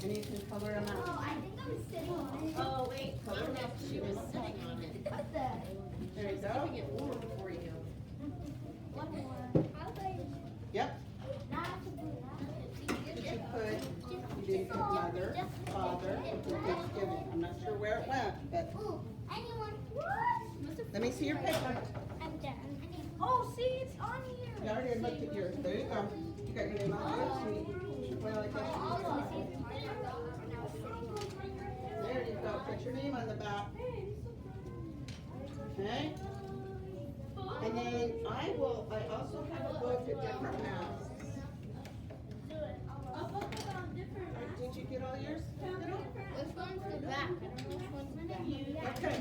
And you can color them Oh, out. I think I was sitting on it. Oh, wait, Mom, she was sitting on it. What the? There you She's go. keeping it warm for you. What one? How do I? Yep, Not to do that. did you put, you didn't put mother, father, and Thanksgiving. I'm not sure where it went, but Ooh, anyone? What? let me see your paper. I'm done. Oh, see, it's on here. You already looked at yours, there you go. You got your name on it, sweet. Well, I guess you did. There you go, put your name on the back. Okay? And then I also have a book at different masks. Did you get all yours? Which one's the back? I don't know which one's the back. Okay.